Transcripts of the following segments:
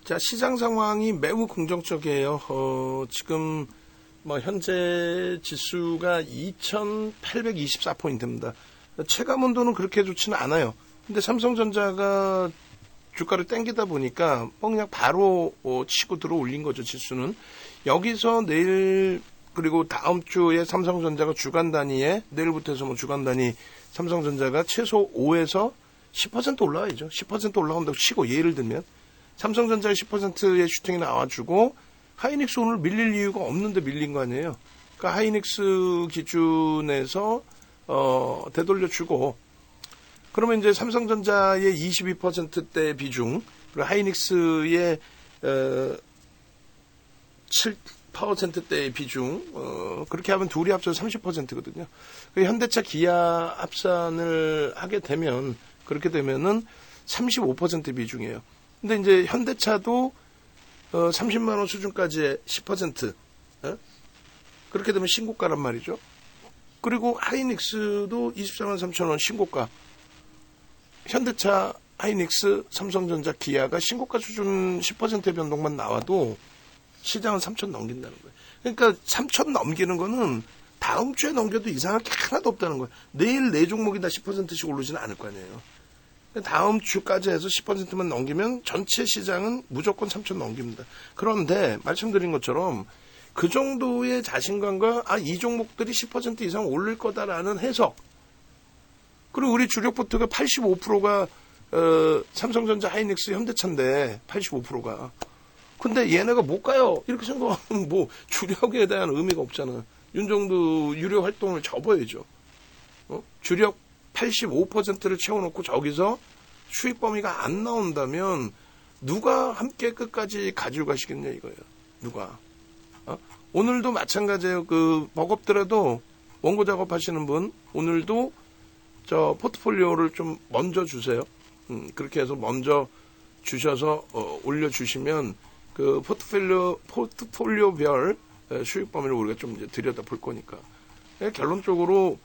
자, 시장 상황이 매우 긍정적이에요. 지금 현재 지수가 2,824포인트입니다. 체감온도는 그렇게 좋지는 않아요. 근데 삼성전자가 주가를 땡기다 보니까 그냥 바로 치고 들어 올린 거죠, 지수는. 여기서 내일 그리고 다음 주에 삼성전자가 주간 단위에 내일부터 해서 주간 단위 삼성전자가 최소 5에서 10% 올라와야죠. 10% 올라온다고 치고 예를 들면 삼성전자의 10%의 슈팅이 나와주고 하이닉스 오늘 밀릴 이유가 없는데 밀린 거 아니에요. 그러니까 하이닉스 기준에서 되돌려주고 그러면 이제 삼성전자의 22%대 비중 그리고 하이닉스의 7%대의 비중 그렇게 하면 둘이 합쳐서 30%거든요. 현대차 기아 합산을 하게 되면 그렇게 되면은 35% 비중이에요. 근데 이제 현대차도 30만 원 수준까지의 10% 그렇게 되면 신고가란 말이죠. 그리고 하이닉스도 24만 3천 원 신고가. 현대차, 하이닉스, 삼성전자, 기아가 신고가 수준 10%의 변동만 나와도 시장은 3천 넘긴다는 거예요. 그러니까 3천 넘기는 거는 다음 주에 넘겨도 이상할 게 하나도 없다는 거예요. 내일 네 종목이 다 10%씩 오르지는 않을 거 아니에요. 다음 주까지 해서 10%만 넘기면 전체 시장은 무조건 3천 넘깁니다. 그런데 말씀드린 것처럼 그 정도의 자신감과 이 종목들이 10% 이상 오를 거다라는 해석 그리고 우리 주력 포트가 85%가 삼성전자, 하이닉스, 현대차인데 85%가 근데 얘네가 못 가요. 이렇게 생각하면 주력에 대한 의미가 없잖아. 윤정도 유료 활동을 접어야죠. 주력 85%를 채워놓고 저기서 수익 범위가 안 나온다면 누가 함께 끝까지 가지고 가시겠냐 이거예요. 누가. 오늘도 마찬가지예요. 버겁더라도 원고 작업하시는 분 오늘도 저 포트폴리오를 좀 먼저 주세요. 그렇게 해서 먼저 주셔서 올려주시면 그 포트폴리오별 수익 범위를 우리가 좀 이제 들여다 볼 거니까. 결론적으로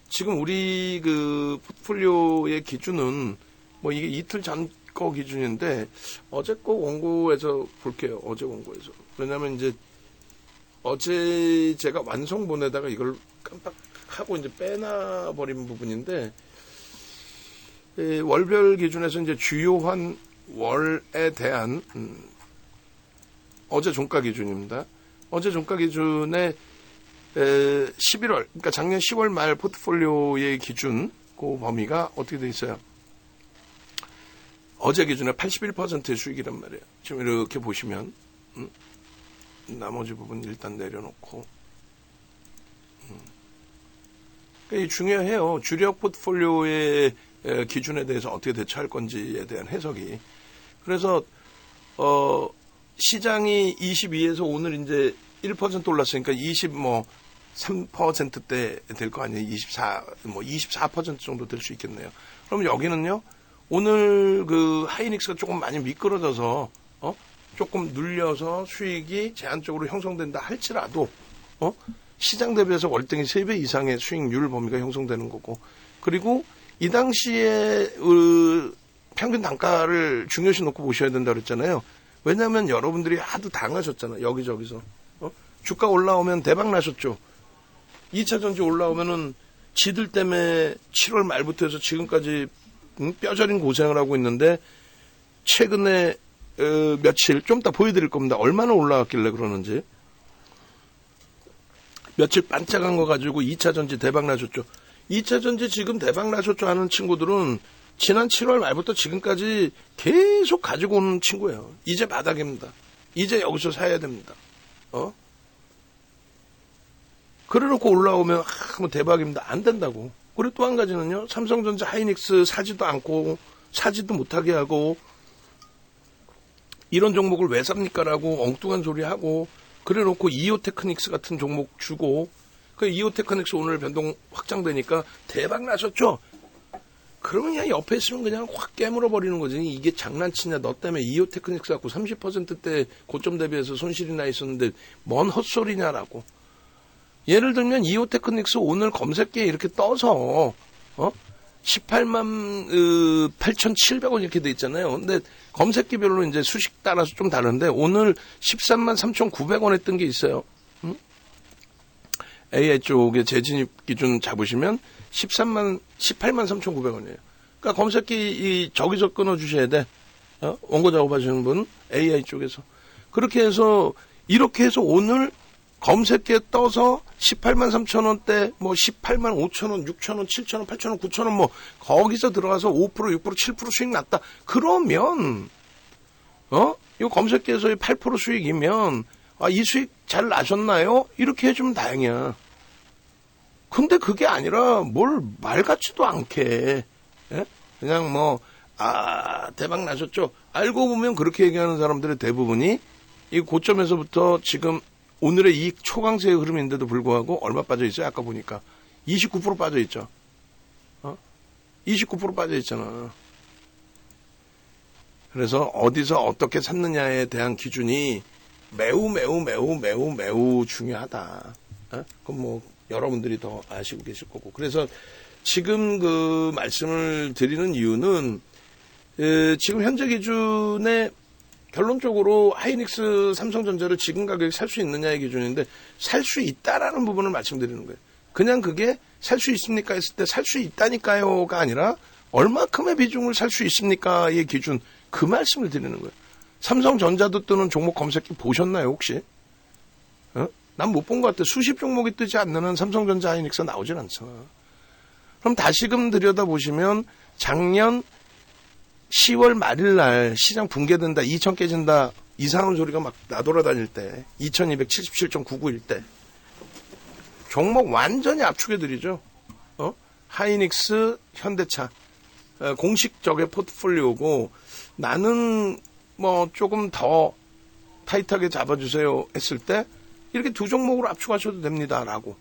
지금 우리 그 포트폴리오의 기준은 이게 이틀 전 거 기준인데 어제 거 원고에서 볼게요. 어제 원고에서. 왜냐면 이제 어제 제가 완성본에다가 이걸 깜빡하고 이제 빼놔버린 부분인데 월별 기준에서 이제 주요한 월에 대한 어제 종가 기준입니다. 어제 종가 기준에 11월, 그러니까 작년 10월 말 포트폴리오의 기준, 그 범위가 어떻게 돼 있어요? 어제 기준에 81%의 수익이란 말이에요. 지금 이렇게 보시면, 나머지 부분 일단 내려놓고, 그러니까 중요해요. 주력 포트폴리오의 기준에 대해서 어떻게 대처할 건지에 대한 해석이. 그래서, 시장이 22에서 오늘 이제 1% 올랐으니까 3%대 될 거 아니에요. 24% 정도 될 수 있겠네요. 그럼 여기는요, 오늘 그 하이닉스가 조금 많이 미끄러져서, 조금 눌려서 수익이 제한적으로 형성된다 할지라도, 시장 대비해서 월등히 3배 이상의 수익률 범위가 형성되는 거고, 그리고 이 당시에, 평균 단가를 중요시 놓고 보셔야 된다고 그랬잖아요. 왜냐하면 여러분들이 하도 당하셨잖아요. 여기저기서. 주가 올라오면 대박 나셨죠. 2차 전지 올라오면은 지들 때문에 7월 말부터 해서 지금까지 뼈저린 고생을 하고 있는데 최근에 며칠 좀 이따 보여드릴 겁니다. 얼마나 올라왔길래 그러는지. 며칠 반짝한 거 가지고 2차 전지 대박 나셨죠. 2차 전지 지금 대박 나셨죠 하는 친구들은 지난 7월 말부터 지금까지 계속 가지고 오는 친구예요. 이제 바닥입니다. 이제 여기서 사야 됩니다. 그래놓고 올라오면 대박입니다. 안 된다고. 그리고 또 한 가지는요. 삼성전자, 하이닉스 사지도 않고 사지도 못하게 하고 이런 종목을 왜 삽니까라고 엉뚱한 소리 하고 그래놓고 이오테크닉스 같은 종목 주고 그 이오테크닉스 오늘 변동 확장되니까 대박 나셨죠? 그러면 그냥 옆에 있으면 그냥 확 깨물어 버리는 거지. 이게 장난치냐. 너 때문에 이오테크닉스 갖고 30%대 고점 대비해서 손실이 나 있었는데 뭔 헛소리냐라고. 예를 들면 이오테크닉스 오늘 검색기에 이렇게 떠서 18만 8,700원 이렇게 돼 있잖아요. 근데 검색기별로 이제 수식 따라서 좀 다른데 오늘 13만 3,900원에 뜬 게 있어요. AI 쪽에 재진입 기준 잡으시면 18만 3,900원이에요. 그러니까 검색기 저기서 끊어주셔야 돼. 원고 작업하시는 분 AI 쪽에서. 그렇게 해서 이렇게 해서 오늘 검색기에 떠서 18만 3천원대, 뭐 18만 5천원, 6천원, 7천원, 8천원, 9천원 뭐 거기서 들어가서 5%, 6%, 7% 수익 났다. 그러면 이 검색기에서의 8% 수익이면 이 수익 잘 나셨나요? 이렇게 해주면 다행이야. 근데 그게 아니라 뭘 말 같지도 않게 그냥 뭐 대박 나셨죠. 알고 보면 그렇게 얘기하는 사람들의 대부분이 이 고점에서부터 지금 오늘의 이익 초강세의 흐름인데도 불구하고 얼마 빠져 있어요? 아까 보니까 29% 빠져 있죠. 29% 빠져 있잖아. 그래서 어디서 어떻게 샀느냐에 대한 기준이 매우 중요하다. 그건 뭐 여러분들이 더 아시고 계실 거고. 그래서 지금 그 말씀을 드리는 이유는 지금 현재 기준에 결론적으로 하이닉스, 삼성전자를 지금 가격에 살 수 있느냐의 기준인데 살 수 있다라는 부분을 말씀드리는 거예요. 그냥 그게 살 수 있습니까 했을 때 살 수 있다니까요가 아니라 얼마큼의 비중을 살 수 있습니까의 기준, 그 말씀을 드리는 거예요. 삼성전자도 뜨는 종목 검색기 보셨나요 혹시? 난 못 본 것 같아. 수십 종목이 뜨지 않는 한 삼성전자, 하이닉스 나오질 않잖아. 그럼 다시금 들여다보시면 작년 10월 말일 날 시장 붕괴된다, 2천 깨진다, 이상한 소리가 막 나돌아다닐 때, 2277.99일 때, 종목 완전히 압축해드리죠. 하이닉스, 현대차, 공식적의 포트폴리오고, 나는 뭐 조금 더 타이트하게 잡아주세요 했을 때, 이렇게 두 종목으로 압축하셔도 됩니다라고.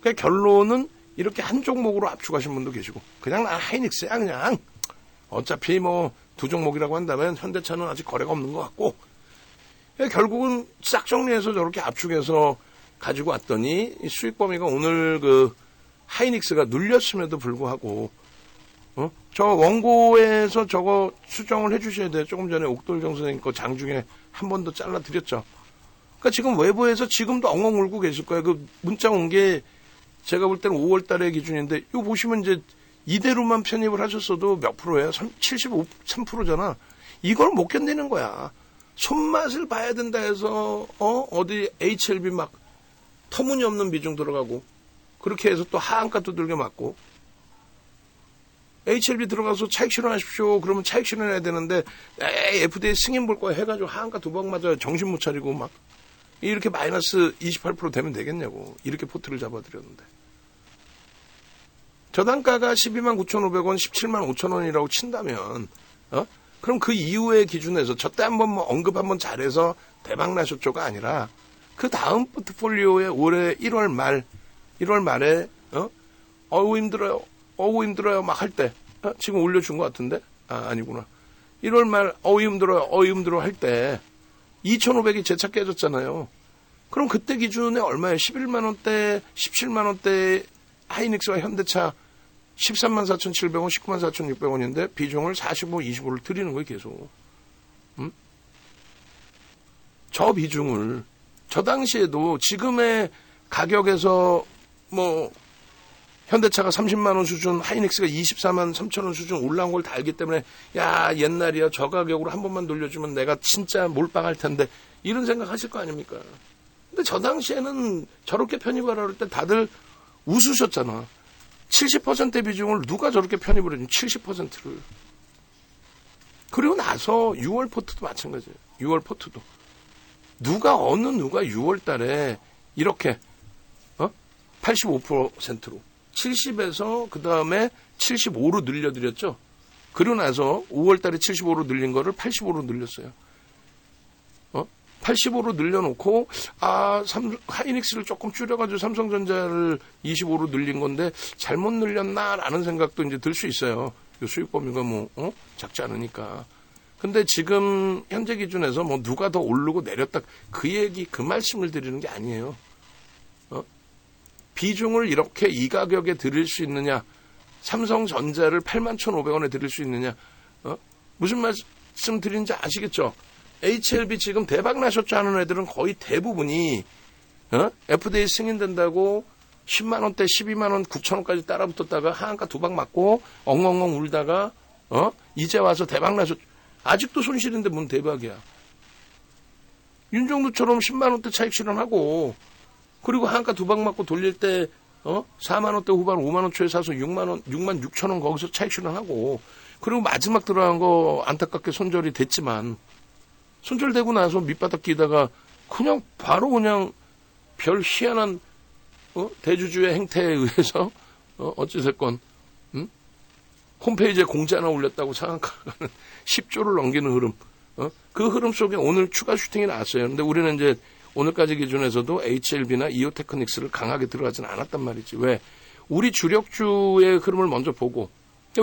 그러니까 결론은 이렇게 한 종목으로 압축하신 분도 계시고, 그냥 난 하이닉스야, 그냥. 어차피 뭐 두 종목이라고 한다면 현대차는 아직 거래가 없는 것 같고, 결국은 싹 정리해서 저렇게 압축해서 가지고 왔더니 수익 범위가 오늘 그 하이닉스가 눌렸음에도 불구하고 저 원고에서 저거 수정을 해주셔야 돼요. 조금 전에 옥돌정 선생님 거 장중에 한 번 더 잘라드렸죠. 그러니까 지금 외부에서 지금도 엉엉 울고 계실 거예요. 그 문자 온 게 제가 볼 때는 5월 달의 기준인데, 이거 보시면 이제 이대로만 편입을 하셨어도 몇 프로예요? 73%잖아. 이걸 못 견디는 거야. 손맛을 봐야 된다 해서, 어디 HLB 막 터무니없는 비중 들어가고, 그렇게 해서 또 하한가 두들겨 맞고, HLB 들어가서 차익 실현하십시오. 그러면 차익 실현해야 되는데, FDA 승인 볼 거야 해가지고 하한가 두 방 맞아요. 정신 못 차리고 막. 이렇게 마이너스 28% 되면 되겠냐고. 이렇게 포트를 잡아드렸는데. 저단가가 129,500원, 175,000원이라고 친다면, 그럼 그 이후의 기준에서 저때 한번 뭐 언급 한번 잘해서 대박 나셨죠가 아니라, 그 다음 포트폴리오에 올해 1월 말에, 어우 힘들어요, 막 할 때, 지금 올려준 것 같은데? 아니구나. 1월 말, 어우 힘들어요 할 때, 2,500이 재차 깨졌잖아요. 그럼 그때 기준에 얼마예요? 11만원대, 17만원대 하이닉스와 현대차 13만 4,700원, 19만 4,600원인데 비중을 45, 25를 드리는 거예요, 계속. 저 비중을, 저 당시에도 지금의 가격에서 뭐, 현대차가 30만원 수준, 하이닉스가 24만 3천원 수준 올라온 걸 다 알기 때문에, 야, 옛날이야. 저 가격으로 한 번만 돌려주면 내가 진짜 몰빵할 텐데, 이런 생각 하실 거 아닙니까? 근데 저 당시에는 저렇게 편입하라 그럴 때 다들 웃으셨잖아. 70% 비중을 누가 저렇게 편입을 해준 70%를. 그리고 나서 6월 포트도 마찬가지예요. 6월 포트도. 누가 6월 달에 이렇게, 85%로. 70에서 그 다음에 75로 늘려드렸죠. 그러고 나서 5월 달에 75로 늘린 거를 85로 늘렸어요. 85로 늘려놓고, 하이닉스를 조금 줄여가지고 삼성전자를 25로 늘린 건데, 잘못 늘렸나라는 생각도 이제 들 수 있어요. 이 수익 범위가 작지 않으니까. 근데 지금 현재 기준에서 뭐 누가 더 오르고 내렸다, 그 말씀을 드리는 게 아니에요. 비중을 이렇게 이 가격에 드릴 수 있느냐, 삼성전자를 81,500원에 드릴 수 있느냐? 무슨 말씀 드리는지 아시겠죠? HLB 지금 대박 나셨죠 하는 애들은 거의 대부분이 FDA 승인된다고 10만원대 12만원 9천원까지 따라붙었다가 하한가 2방 맞고 엉엉엉 울다가 이제 와서 대박 나셨. 아직도 손실인데 뭔 대박이야. 윤정두처럼 10만원대 차익 실현하고 그리고 하한가 2방 맞고 돌릴 때 4만원대 후반 5만원 초에 사서 6만 6천원 거기서 차익 실현하고 그리고 마지막 들어간 거 안타깝게 손절이 됐지만 손절되고 나서 밑바닥 끼다가 그냥 바로 그냥 별 희한한 대주주의 행태에 의해서 어찌됐건 홈페이지에 공지 하나 올렸다고 상한가는 10조를 넘기는 흐름. 그 흐름 속에 오늘 추가 슈팅이 나왔어요. 근데 우리는 이제 오늘까지 기준에서도 HLB나 이오테크닉스를 강하게 들어가지는 않았단 말이지. 왜? 우리 주력주의 흐름을 먼저 보고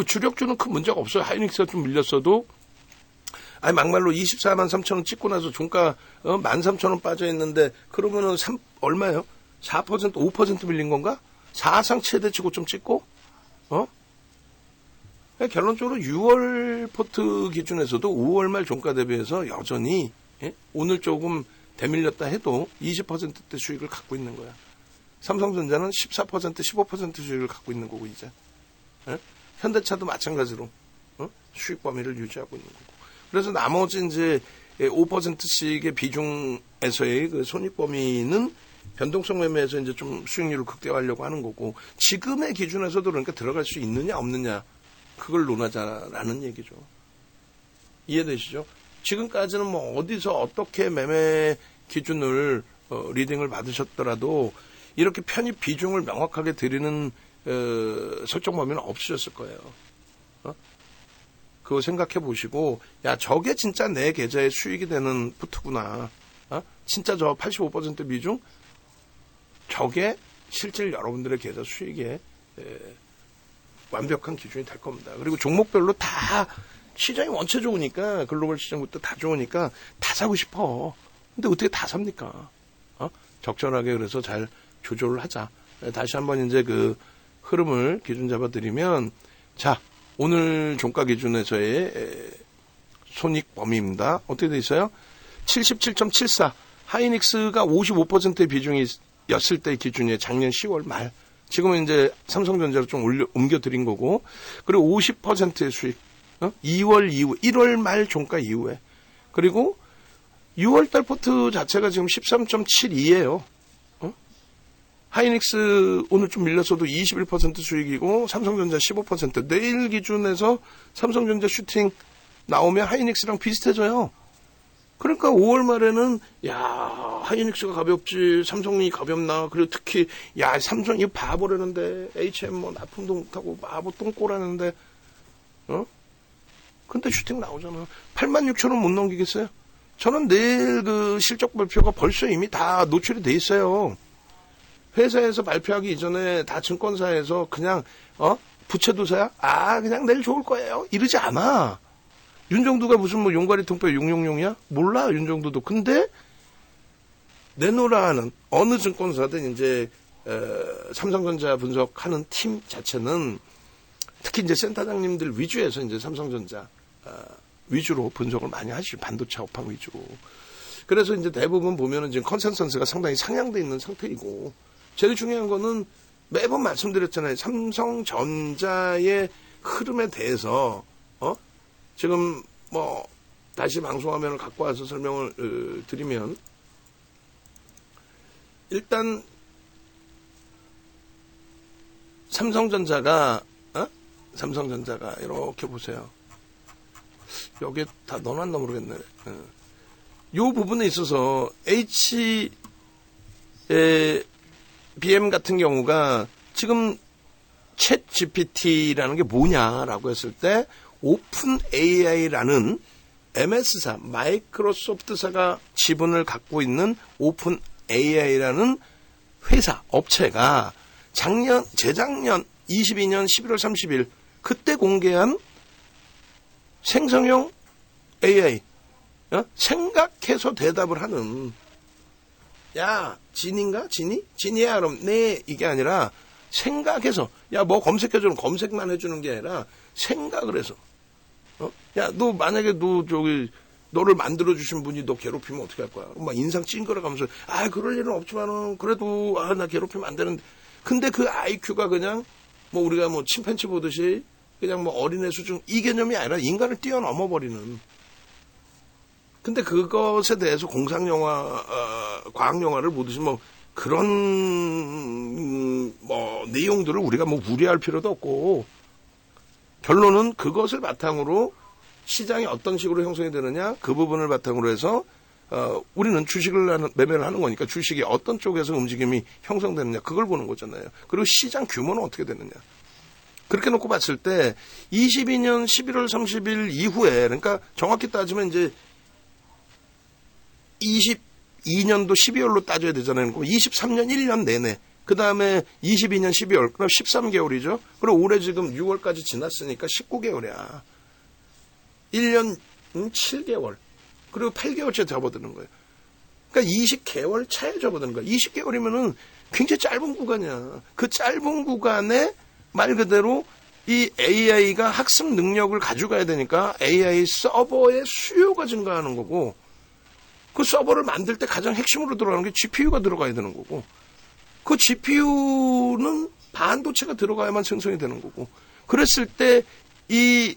주력주는 큰 문제가 없어요. 하이닉스가 좀 밀렸어도 아니 막말로 24만 3천원 찍고 나서 종가 13,000원 빠져있는데 그러면은 얼마예요? 4% 5% 밀린 건가? 사상 최대치고 좀 찍고 결론적으로 6월 포트 기준에서도 5월 말 종가 대비해서 여전히 오늘 조금 대밀렸다 해도 20%대 수익을 갖고 있는 거야. 삼성전자는 14% 15% 수익을 갖고 있는 거고 이제 현대차도 마찬가지로 수익 범위를 유지하고 있는 거고. 그래서 나머지 이제 5%씩의 비중에서의 그 손익 범위는 변동성 매매에서 이제 좀 수익률을 극대화하려고 하는 거고 지금의 기준에서도 그러니까 들어갈 수 있느냐 없느냐 그걸 논하자라는 얘기죠. 이해되시죠? 지금까지는 뭐 어디서 어떻게 매매 기준을 리딩을 받으셨더라도 이렇게 편입 비중을 명확하게 드리는 설정 범위는 없으셨을 거예요. 그거 생각해 보시고 야 저게 진짜 내 계좌에 수익이 되는 푸트구나. 진짜 저 85% 비중 저게 실질 여러분들의 계좌 수익의 완벽한 기준이 될 겁니다. 그리고 종목별로 다 시장이 원체 좋으니까 글로벌 시장부터 다 좋으니까 다 사고 싶어. 근데 어떻게 다 삽니까? 적절하게 그래서 잘 조절을 하자. 다시 한번 이제 그 흐름을 기준 잡아드리면 자 오늘 종가 기준에서의 손익 범위입니다. 어떻게 돼 있어요? 77.74 하이닉스가 55%의 비중이었을 때 기준이에요. 작년 10월 말. 지금은 이제 삼성전자로 좀 옮겨드린 거고 그리고 50%의 수익 2월 이후 1월 말 종가 이후에 그리고 6월달 포트 자체가 지금 13.72예요. 하이닉스 오늘 좀 밀렸어도 21% 수익이고 삼성전자 15% 내일 기준에서 삼성전자 슈팅 나오면 하이닉스랑 비슷해져요. 그러니까 5월 말에는 야 하이닉스가 가볍지 삼성이 가볍나 그리고 특히 야 삼성이 바보라는데 HM 뭐 납품도 못하고 바보 똥꼬라는데 근데 슈팅 나오잖아. 86,000원 못 넘기겠어요? 저는 내일 그 실적 발표가 벌써 이미 다 노출이 돼 있어요. 회사에서 발표하기 이전에 다 증권사에서 그냥 부채도사야? 그냥 내일 좋을 거예요. 이러지 않아. 윤정두가 무슨 뭐 용가리 통뼈 용용용이야? 몰라 윤정두도. 근데 내놓으라 하는 어느 증권사든 이제 삼성전자 분석하는 팀 자체는 특히 이제 센터장님들 위주에서 이제 삼성전자 위주로 분석을 많이 하시죠. 반도체 업황 위주로. 그래서 이제 대부분 보면은 지금 컨센서스가 상당히 상향돼 있는 상태이고 제일 중요한 거는 매번 말씀드렸잖아요. 삼성전자의 흐름에 대해서 지금 뭐 다시 방송화면을 갖고 와서 설명을 드리면 일단 삼성전자가 이렇게 보세요. 여기에 다 넣어놨나 모르겠네. 요 부분에 있어서 BM 같은 경우가 지금 챗 GPT라는 게 뭐냐라고 했을 때 오픈 AI라는 MS사, 마이크로소프트사가 지분을 갖고 있는 오픈 AI라는 회사, 업체가 재작년 22년 11월 30일 그때 공개한 생성형 AI, 생각해서 대답을 하는 야, 진인가? 진이야? 그럼 네, 이게 아니라 생각해서, 야, 뭐 검색해주는 검색만 해주는 게 아니라 생각을 해서, 야, 너 만약에 너를 만들어주신 분이 너 괴롭히면 어떻게 할 거야? 막 인상 찡그려가면서, 그럴 일은 없지만은, 그래도, 나 괴롭히면 안 되는데. 근데 그 IQ가 그냥, 뭐 우리가 뭐 침팬치 보듯이 그냥 뭐 어린애 수준, 이 개념이 아니라 인간을 뛰어넘어버리는. 근데 그것에 대해서 공상영화, 과학영화를 보듯이 뭐 그런, 뭐 내용들을 우리가 뭐 무리할 필요도 없고, 결론은 그것을 바탕으로 시장이 어떤 식으로 형성이 되느냐, 그 부분을 바탕으로 해서, 우리는 주식을 매매를 하는 거니까 주식이 어떤 쪽에서 움직임이 형성되느냐, 그걸 보는 거잖아요. 그리고 시장 규모는 어떻게 되느냐. 그렇게 놓고 봤을 때 22년 11월 30일 이후에, 그러니까 정확히 따지면 이제 22년도 12월로 따져야 되잖아요. 23년 1년 내내. 그 다음에 22년 12월, 그럼 13개월이죠. 그리고 올해 지금 6월까지 지났으니까 19개월이야. 1년 7개월. 그리고 8개월째 접어드는 거예요. 그러니까 20개월 차에 접어드는 거야. 20개월이면은 굉장히 짧은 구간이야. 그 짧은 구간에 말 그대로 이 AI가 학습 능력을 가져가야 되니까 AI 서버의 수요가 증가하는 거고, 그 서버를 만들 때 가장 핵심으로 들어가는 게 GPU가 들어가야 되는 거고, 그 GPU는 반도체가 들어가야만 생성이 되는 거고, 그랬을 때 이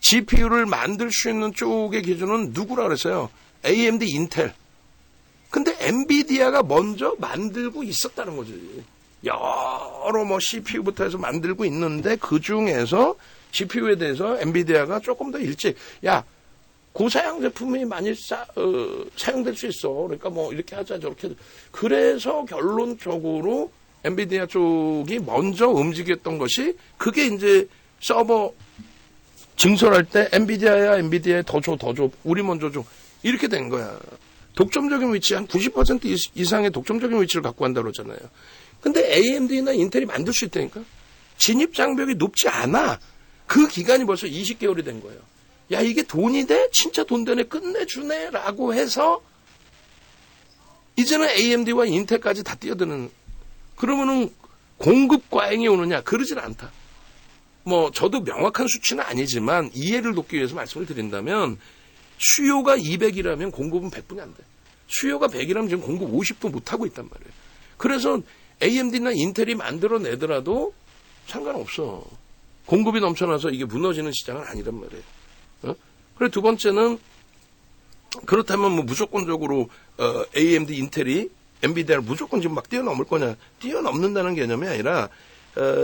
GPU를 만들 수 있는 쪽의 기준은 누구라 그랬어요? AMD, 인텔. 근데 엔비디아가 먼저 만들고 있었다는 거지. 여러 뭐 CPU부터 해서 만들고 있는데 그 중에서 GPU에 대해서 엔비디아가 조금 더 일찍, 야, 고사양 제품이 많이 사용될 수 있어. 그러니까 뭐 이렇게 하자 저렇게 하자. 그래서 결론적으로 엔비디아 쪽이 먼저 움직였던 것이, 그게 이제 서버 증설할 때 엔비디아야, 엔비디아에 더 줘, 우리 먼저 줘. 이렇게 된 거야. 독점적인 위치, 한 90% 이상의 독점적인 위치를 갖고 한다고 그러잖아요. 근데 AMD나 인텔이 만들 수 있다니까? 진입 장벽이 높지 않아. 그 기간이 벌써 20개월이 된 거예요. 야, 이게 돈이 돼? 진짜 돈 되네? 끝내주네? 라고 해서 이제는 AMD와 인텔까지 다 뛰어드는. 그러면은 공급 과잉이 오느냐? 그러질 않다. 뭐 저도 명확한 수치는 아니지만 이해를 돕기 위해서 말씀을 드린다면, 수요가 200이라면 공급은 100분이 안 돼. 수요가 100이라면 지금 공급 50도 못하고 있단 말이에요. 그래서 AMD나 인텔이 만들어내더라도 상관없어. 공급이 넘쳐나서 이게 무너지는 시장은 아니란 말이에요. 그리고 두 번째는, 그렇다면 뭐 무조건적으로 AMD, 인텔이 엔비디아를 무조건 지금 막 뛰어넘을 거냐? 뛰어넘는다는 개념이 아니라,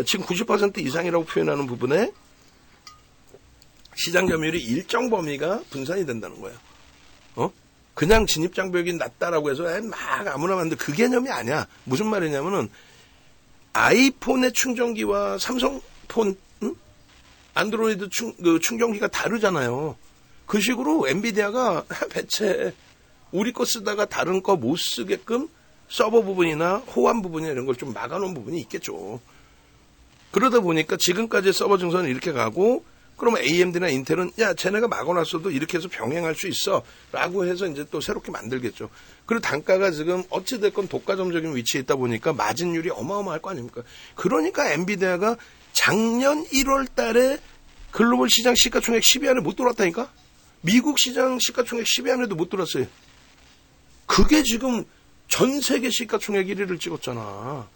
지금 90% 이상이라고 표현하는 부분에 시장 점유율이 일정 범위가 분산이 된다는 거예요. 그냥 진입 장벽이 낮다라고 해서 막 아무나 만들, 그 개념이 아니야. 무슨 말이냐면은, 아이폰의 충전기와 삼성폰, 안드로이드 충전기가 다르잖아요. 그 식으로 엔비디아가 배체, 우리 거 쓰다가 다른 거 못 쓰게끔 서버 부분이나 호환 부분이나 이런 걸 좀 막아놓은 부분이 있겠죠. 그러다 보니까 지금까지 서버 증선은 이렇게 가고, 그러면 AMD나 인텔은, 야, 쟤네가 막아놨어도 이렇게 해서 병행할 수 있어. 라고 해서 이제 또 새롭게 만들겠죠. 그리고 단가가 지금 어찌됐건 독과점적인 위치에 있다 보니까 마진율이 어마어마할 거 아닙니까? 그러니까 엔비디아가 작년 1월 달에 글로벌 시장 시가총액 10위 안에 못 들어왔다니까? 미국 시장 시가총액 10위 안에도 못 들어왔어요. 그게 지금 전 세계 시가총액 1위를 찍었잖아.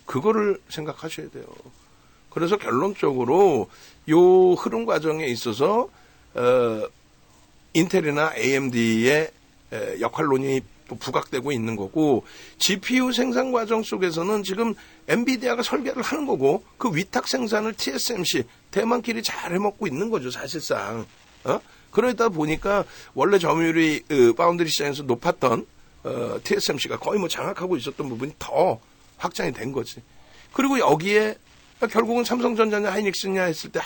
그거를 생각하셔야 돼요. 그래서 결론적으로 요 흐름 과정에 있어서 인텔이나 AMD의 역할론이 또 부각되고 있는 거고, GPU 생산 과정 속에서는 지금 엔비디아가 설계를 하는 거고, 그 위탁 생산을 TSMC, 대만끼리 잘 해먹고 있는 거죠, 사실상. 그러다 보니까 원래 점유율이 파운드리 시장에서 높았던 TSMC가 거의 뭐 장악하고 있었던 부분이 더 확장이 된 거지. 그리고 여기에 결국은 삼성전자냐 하이닉스냐 했을 때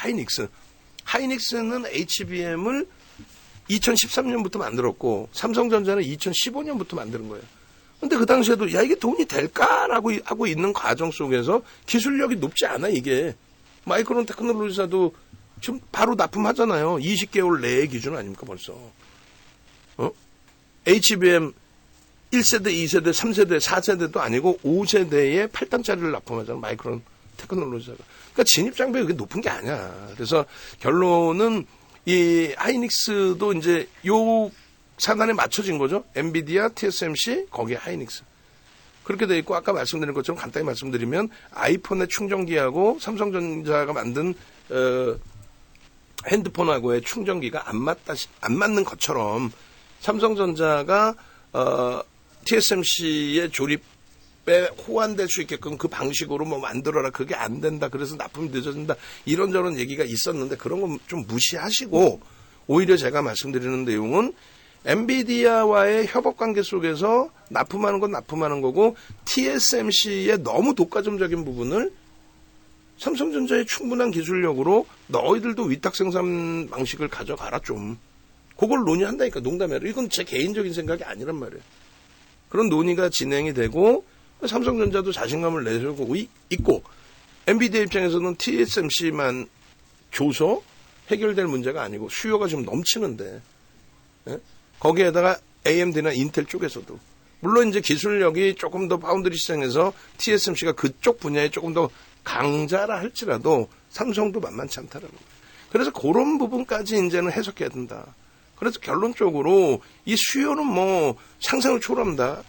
하이닉스는 HBM을 2013년부터 만들었고 삼성전자는 2015년부터 만드는 거예요. 근데 그 당시에도 야, 이게 돈이 될까라고 하고 있는 과정 속에서 기술력이 높지 않아. 이게 마이크론 테크놀로지사도 지금 바로 납품하잖아요. 20개월 내의 기준 아닙니까 벌써. HBM 1세대, 2세대, 3세대, 4세대도 아니고 5세대의 8단짜리를 납품하잖아. 마이크론 테크놀로지가. 그러니까 진입장벽이 그렇게 높은 게 아니야. 그래서 결론은 이 하이닉스도 이제 요 사단에 맞춰진 거죠. 엔비디아, TSMC, 거기에 하이닉스. 그렇게 돼 있고 아까 말씀드린 것처럼 간단히 말씀드리면 아이폰의 충전기하고 삼성전자가 만든 핸드폰하고의 충전기가 안 맞는 것처럼 삼성전자가 TSMC의 조립에 호환될 수 있게끔 그 방식으로 뭐 만들어라. 그게 안 된다. 그래서 납품이 늦어진다. 이런저런 얘기가 있었는데 그런 건 좀 무시하시고 오히려 제가 말씀드리는 내용은 엔비디아와의 협업 관계 속에서 납품하는 건 납품하는 거고 TSMC의 너무 독과점적인 부분을 삼성전자의 충분한 기술력으로 너희들도 위탁 생산 방식을 가져가라 좀. 그걸 논의한다니까. 농담이야. 이건 제 개인적인 생각이 아니란 말이에요. 그런 논의가 진행이 되고 삼성전자도 자신감을 내세우고 있고 엔비디아 입장에서는 TSMC만 줘서 해결될 문제가 아니고 수요가 지금 넘치는데 예? 거기에다가 AMD나 인텔 쪽에서도 물론 이제 기술력이 조금 더 파운드리 시장에서 TSMC가 그쪽 분야에 조금 더 강자라 할지라도 삼성도 만만치 않다라는 거예요. 그래서 그런 부분까지 이제는 해석해야 된다. 그래서 결론적으로 이 수요는 뭐 상상을 초월합니다.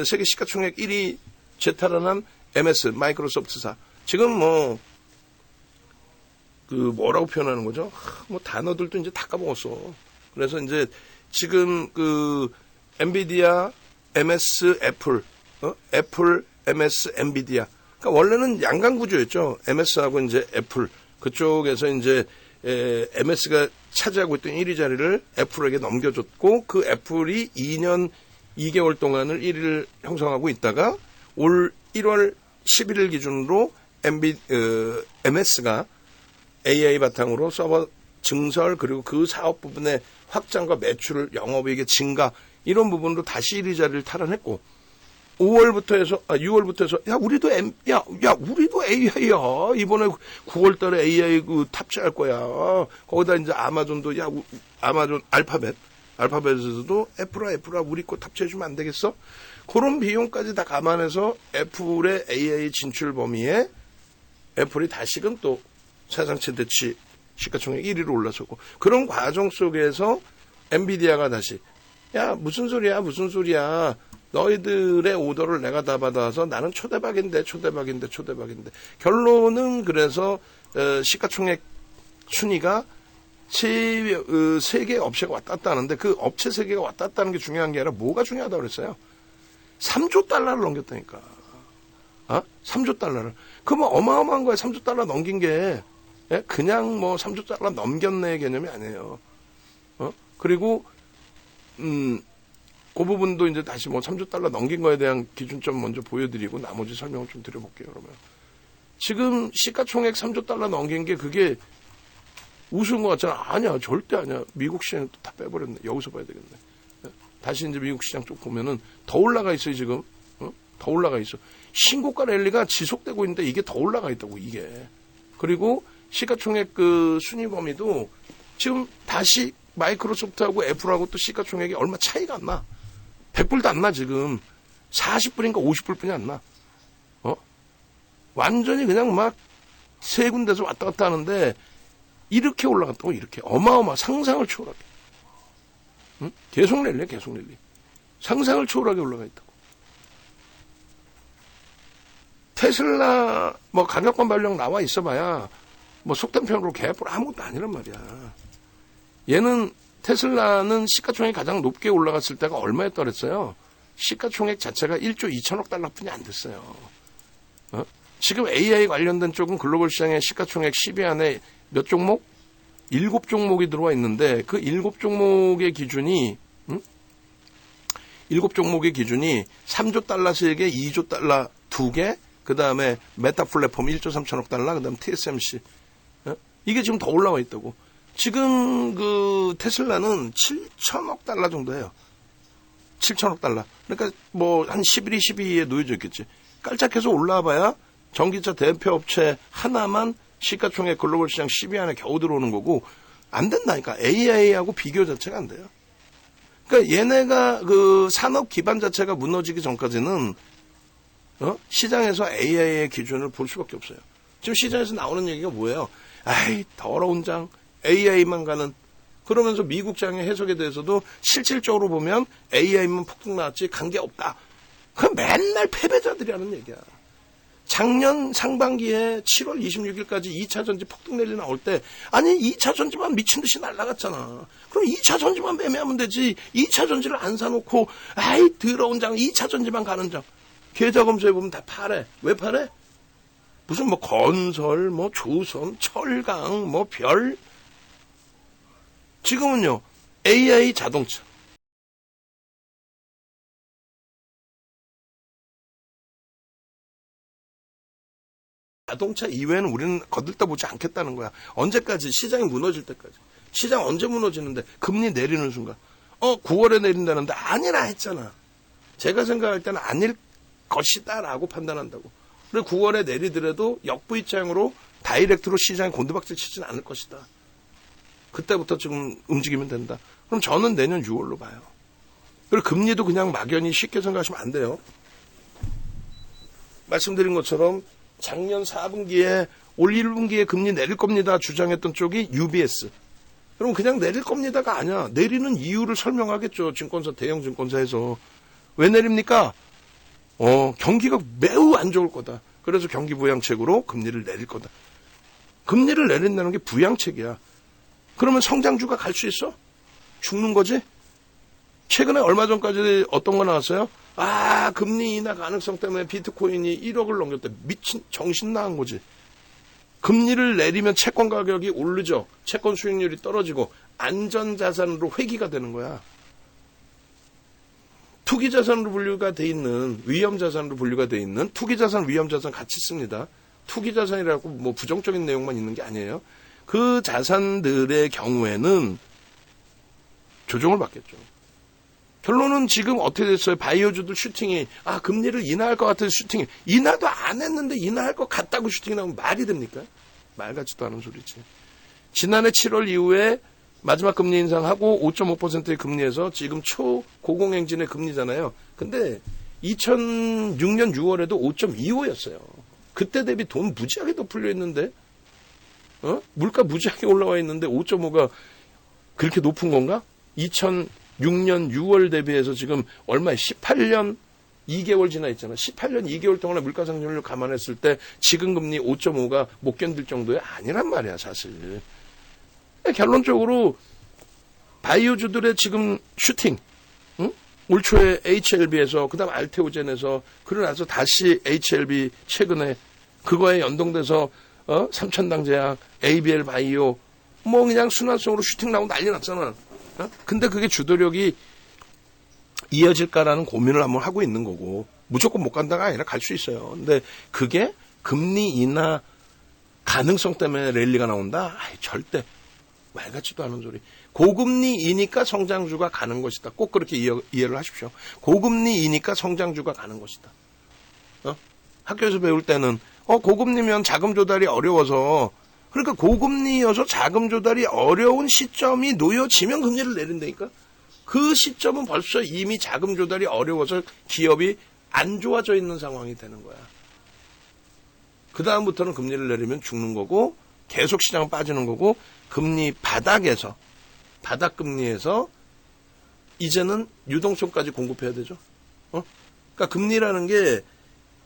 세계 시가총액 1위 재탈환한 MS 마이크로소프트사. 지금 뭐 뭐라고 표현하는 거죠? 뭐 단어들도 이제 다 까먹었어. 그래서 이제 지금 엔비디아, MS, 애플, 애플, MS, 엔비디아. 그러니까 원래는 양강 구조였죠. MS하고 이제 애플 그쪽에서 이제 MS가 차지하고 있던 1위 자리를 애플에게 넘겨줬고 그 애플이 2년 2개월 동안을 1위를 형성하고 있다가 올 1월 11일 기준으로 MS가 AI 바탕으로 서버 증설 그리고 그 사업 부분의 확장과 매출, 영업이익의 증가 이런 부분으로 다시 1위 자리를 탈환했고 6월부터 해서 야 우리도 AI야 이번에 9월달에 AI 탑재할 거야. 거기다 이제 아마존도 아마존 알파벳에서도 애플아 우리 거 탑재해주면 안 되겠어? 그런 비용까지 다 감안해서 애플의 AI 진출 범위에 애플이 다시금 또 사상 최대치 시가총액 1위로 올라서고 그런 과정 속에서 엔비디아가 다시 야 무슨 소리야 너희들의 오더를 내가 다 받아서 나는 초대박인데 결론은 그래서 시가총액 순위가 세 개의 업체가 왔다 갔다 하는데 그 업체 세 개가 왔다 갔다 하는 게 중요한 게 아니라 뭐가 중요하다고 그랬어요? 3조 달러를 넘겼다니까. 3조 달러를. 그뭐 어마어마한 거야. 3조 달러 넘긴 게 그냥 뭐 3조 달러 넘겼네 개념이 아니에요. 그리고 그 부분도 이제 다시 뭐 3조 달러 넘긴 거에 대한 기준점 먼저 보여드리고 나머지 설명을 좀 드려볼게요. 그러면 지금 시가총액 3조 달러 넘긴 게 그게 우스운 것 같잖아. 아니야, 절대 아니야. 미국 시장은 또 다 빼버렸네. 여기서 봐야 되겠네. 다시 이제 미국 시장 쪽 보면은 더 올라가 있어요 지금. 더 올라가 있어. 신고가 랠리가 지속되고 있는데 이게 더 올라가 있다고 이게. 그리고 시가총액 그 순위 범위도 지금 다시 마이크로소프트하고 애플하고 또 시가총액이 얼마 차이가 안 나. 100불도 안 나, 지금. 40불인가 50불뿐이 안 나. 완전히 그냥 막 세 군데서 왔다 갔다 하는데, 이렇게 올라갔다고, 이렇게. 상상을 초월하게. 응? 계속 랠리. 상상을 초월하게 올라가 있다고. 테슬라, 가격권 발령 나와 있어봐야, 속된 편으로 개뿔 아무것도 아니란 말이야. 얘는 테슬라는 시가총액이 가장 높게 올라갔을 때가 얼마였다 그랬어요? 시가총액 자체가 1조 2천억 달러뿐이 안 됐어요. 지금 AI 관련된 쪽은 글로벌 시장의 시가총액 10위 안에 몇 종목? 7종목이 들어와 있는데 그 7종목의 기준이 7종목의 기준이 3조 달러 3개, 2조 달러 2개, 그 다음에 메타 플랫폼 1조 3천억 달러, 그 다음에 TSMC. 이게 지금 더 올라와 있다고. 지금 그 테슬라는 7천억 달러 정도예요. 7천억 달러. 그러니까 한 11위, 12위에 놓여져 있겠지. 깔짝해서 올라와 봐야 전기차 대표 업체 하나만 시가총액 글로벌 시장 10위 안에 겨우 들어오는 거고 안 된다니까. AI하고 비교 자체가 안 돼요. 그러니까 얘네가 그 산업 기반 자체가 무너지기 전까지는 시장에서 AI의 기준을 볼 수밖에 없어요. 지금 시장에서 나오는 얘기가 뭐예요? 아이 더러운 장 AI만 가는 그러면서 미국 장의 해석에 대해서도 실질적으로 보면 AI만 폭등 나왔지 관계 없다. 그건 맨날 패배자들이 하는 얘기야. 작년 상반기에 7월 26일까지 2차 전지 폭등 랠리 나올 때 아니 2차 전지만 미친 듯이 날아갔잖아. 그럼 2차 전지만 매매하면 되지. 2차 전지를 안 사놓고 아이 더러운 장 2차 전지만 가는 장. 계좌 검수해보면 다 파래. 왜 파래? 무슨 뭐 건설, 뭐 조선, 철강, 뭐 별. 지금은요 AI 자동차. 자동차 이외에는 우리는 거들떠 보지 않겠다는 거야. 언제까지? 시장이 무너질 때까지. 시장 언제 무너지는데? 금리 내리는 순간. 9월에 내린다는데 아니라 했잖아. 제가 생각할 때는 아닐 것이다 라고 판단한다고. 그리고 9월에 내리더라도 역부입장으로 다이렉트로 시장에 곤두박질 치지는 않을 것이다. 그때부터 지금 움직이면 된다. 그럼 저는 내년 6월로 봐요. 그리고 금리도 그냥 막연히 쉽게 생각하시면 안 돼요. 말씀드린 것처럼 작년 4분기에 올 1분기에 금리 내릴 겁니다 주장했던 쪽이 UBS. 그럼 그냥 내릴 겁니다가 아니야. 내리는 이유를 설명하겠죠. 증권사, 대형 증권사에서. 왜 내립니까? 경기가 매우 안 좋을 거다. 그래서 경기 부양책으로 금리를 내릴 거다. 금리를 내린다는 게 부양책이야. 그러면 성장주가 갈 수 있어? 죽는 거지? 최근에 얼마 전까지 어떤 거 나왔어요? 금리 인하 가능성 때문에 비트코인이 1억을 넘겼대. 미친, 정신 나간 거지. 금리를 내리면 채권 가격이 오르죠. 채권 수익률이 떨어지고 안전자산으로 회귀가 되는 거야. 투기자산으로 분류가 돼 있는, 위험자산으로 분류가 돼 있는 투기자산, 위험자산 같이 씁니다. 투기자산이라고 뭐 부정적인 내용만 있는 게 아니에요. 그 자산들의 경우에는 조정을 받겠죠. 결론은 지금 어떻게 됐어요? 바이오주들 슈팅이 금리를 인하할 것 같아서 슈팅이 인하도 안 했는데 인하할 것 같다고 슈팅이 나오면 말이 됩니까? 말 같지도 않은 소리지. 지난해 7월 이후에 마지막 금리 인상하고 5.5%의 금리에서 지금 초고공행진의 금리잖아요. 근데 2006년 6월에도 5.25였어요. 그때 대비 돈 무지하게 더 풀려 있는데 물가 무지하게 올라와 있는데 5.5가 그렇게 높은 건가? 2006년 6월 대비해서 지금 얼마에 18년 2개월 지나 있잖아. 18년 2개월 동안의 물가 상승률을 감안했을 때 지금 금리 5.5가 못 견딜 정도의 아니란 말이야, 사실. 결론적으로 바이오주들의 지금 슈팅, 올 초에 HLB에서 그다음 알테오젠에서 그러고 나서 다시 HLB 최근에 그거에 연동돼서 삼천당 제약, ABL 바이오 뭐 그냥 순환성으로 슈팅 나오고 난리 났잖아. 근데 그게 주도력이 이어질까라는 고민을 한번 하고 있는 거고 무조건 못 간다가 아니라 갈 수 있어요. 근데 그게 금리 인하 가능성 때문에 랠리가 나온다? 절대 말 같지도 않은 소리. 고금리이니까 성장주가 가는 것이다. 꼭 그렇게 이해를 하십시오. 고금리이니까 성장주가 가는 것이다. 학교에서 배울 때는 고금리면 자금 조달이 어려워서 그러니까 고금리여서 자금 조달이 어려운 시점이 놓여지면 금리를 내린다니까. 그 시점은 벌써 이미 자금 조달이 어려워서 기업이 안 좋아져 있는 상황이 되는 거야. 그 다음부터는 금리를 내리면 죽는 거고 계속 시장은 빠지는 거고 금리 바닥에서 바닥금리에서 이제는 유동성까지 공급해야 되죠. 그러니까 금리라는 게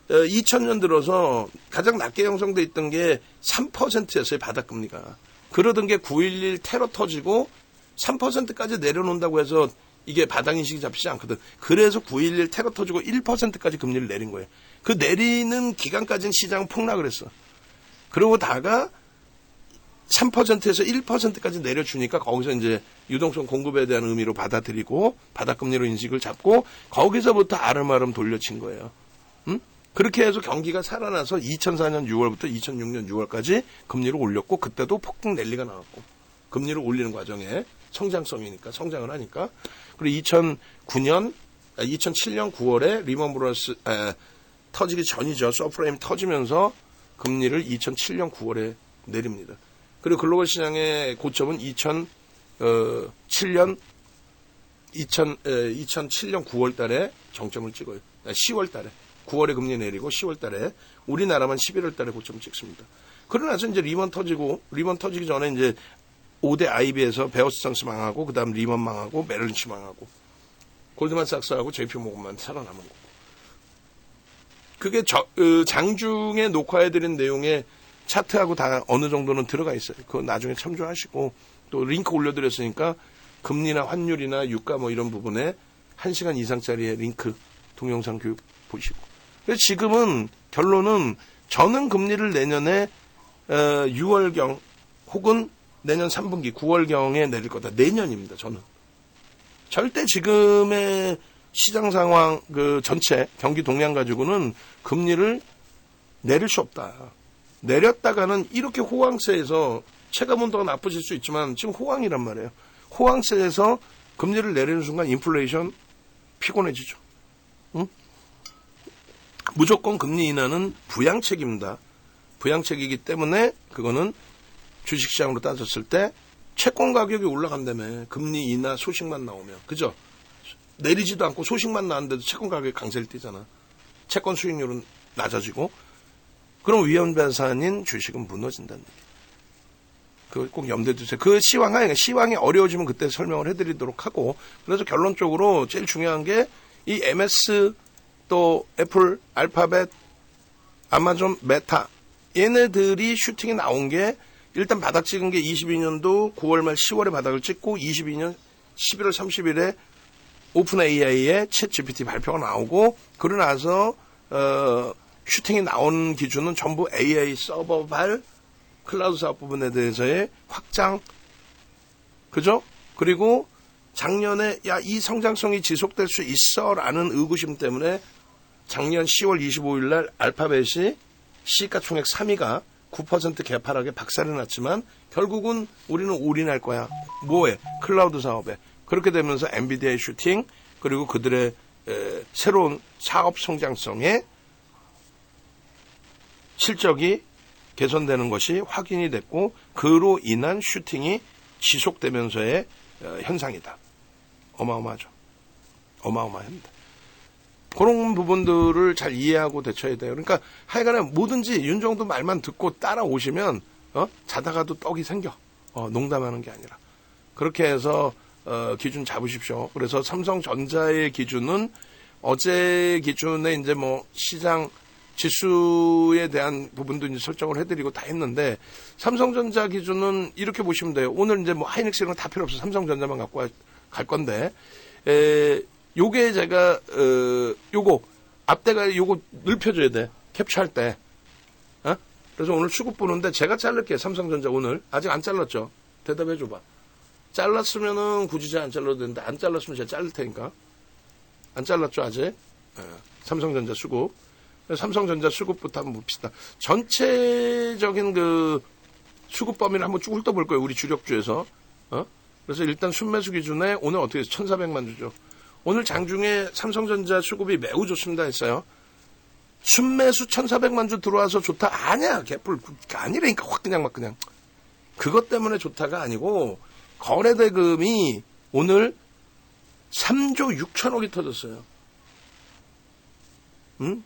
2000년 들어서 가장 낮게 형성돼 있던 게 3%였어요. 바닥금리가. 그러던 게 9.11 테러 터지고 3%까지 내려놓는다고 해서 이게 바닥인식이 잡히지 않거든. 그래서 9.11 테러 터지고 1%까지 금리를 내린 거예요. 그 내리는 기간까지는 시장은 폭락을 했어. 그러다가 3%에서 1%까지 내려주니까 거기서 이제 유동성 공급에 대한 의미로 받아들이고 바닥금리로 인식을 잡고 거기서부터 아름아름 돌려친 거예요. 그렇게 해서 경기가 살아나서 2004년 6월부터 2006년 6월까지 금리를 올렸고 그때도 폭등 랠리가 나왔고 금리를 올리는 과정에 성장성이니까 성장을 하니까 그리고 2007년 9월에 리먼 브러스 터지기 전이죠. 서프라임 터지면서 금리를 2007년 9월에 내립니다. 그리고 글로벌 시장의 고점은 2007년 2007년 9월 달에 정점을 찍어요. 10월 달에. 9월에 금리 내리고 10월 달에 우리나라만 11월 달에 고점을 찍습니다. 그러나서 이제 리먼 터지기 전에 이제 5대 IB에서 베어스턴스 망하고 그다음 리먼 망하고 메릴린치 망하고 골드만삭스하고 JP모건만 살아남은 거고. 그게 장중에 녹화해드린 내용에 차트하고 다 어느 정도는 들어가 있어요. 그거 나중에 참조하시고 또 링크 올려드렸으니까 금리나 환율이나 유가 뭐 이런 부분에 1시간 이상짜리의 링크 동영상 교육 보시고. 그래서 지금은 결론은 저는 금리를 내년에 6월경 혹은 내년 3분기 9월경에 내릴 거다. 내년입니다. 저는. 절대 지금의 시장 상황 그 전체 경기 동향 가지고는 금리를 내릴 수 없다. 내렸다가는 이렇게 호황세에서 체감 온도가 나빠질 수 있지만 지금 호황이란 말이에요. 호황세에서 금리를 내리는 순간 인플레이션 피곤해지죠. 응? 무조건 금리 인하는 부양책입니다. 부양책이기 때문에 그거는 주식시장으로 따졌을 때 채권 가격이 올라간다며. 금리 인하 소식만 나오면. 그죠? 내리지도 않고 소식만 나왔는데도 채권 가격이 강세를 띠잖아. 채권 수익률은 낮아지고. 그럼 위험자산인 주식은 무너진다는 얘기. 그거 꼭 염두에 두세요. 그 시황이 어려워지면 그때 설명을 해드리도록 하고. 그래서 결론적으로 제일 중요한 게 이 MS 또 애플, 알파벳, 아마존, 메타 얘네들이 슈팅이 나온 게 일단 바닥 찍은 게 22년도 9월 말 10월에 바닥을 찍고 22년 11월 30일에 오픈 AI의 챗 GPT 발표가 나오고 그러고 나서 슈팅이 나온 기준은 전부 AI 서버발 클라우드 사업 부분에 대해서의 확장, 그죠? 그리고 작년에 야 이 성장성이 지속될 수 있어라는 의구심 때문에 작년 10월 25일 날 알파벳이 시가총액 3위가 9% 개파락에 박살이 났지만 결국은 우리는 올인할 거야. 뭐에? 클라우드 사업에. 그렇게 되면서 엔비디아의 슈팅 그리고 그들의 새로운 사업 성장성에 실적이 개선되는 것이 확인이 됐고 그로 인한 슈팅이 지속되면서의 현상이다. 어마어마하죠. 어마어마합니다. 그런 부분들을 잘 이해하고 대처해야 돼요. 그러니까 하여간에 뭐든지 윤정도 말만 듣고 따라오시면 자다가도 떡이 생겨. 농담하는 게 아니라. 그렇게 해서 기준 잡으십시오. 그래서 삼성전자의 기준은 어제 기준에 이제 뭐 시장 지수에 대한 부분도 이제 설정을 해드리고 다 했는데 삼성전자 기준은 이렇게 보시면 돼요. 오늘 이제 뭐 하이닉스 이런 거 다 필요 없어. 삼성전자만 갖고 갈 건데 요게 제가 요거 앞대가 요거 넓혀줘야 돼. 캡처할 때. 그래서 오늘 수급 보는데 제가 자를게요. 삼성전자 오늘 아직 안 잘랐죠. 대답해줘봐. 잘랐으면은 굳이 제가 안 잘라도 되는데 안 잘랐으면 제가 자를 테니까. 안 잘랐죠 아직. 삼성전자 수급. 삼성전자 수급부터 한번 봅시다. 전체적인 그 수급 범위를 한번 쭉 훑어볼 거예요. 우리 주력주에서. 그래서 일단 순매수 기준에 오늘 어떻게 해서 1,400만 주죠. 오늘 장중에 삼성전자 수급이 매우 좋습니다 했어요. 순매수 1,400만 주 들어와서 좋다? 아니야. 개뿔. 아니라니까 확 그냥 막 그냥. 그것 때문에 좋다가 아니고 거래대금이 오늘 3조 6천억이 터졌어요. 응?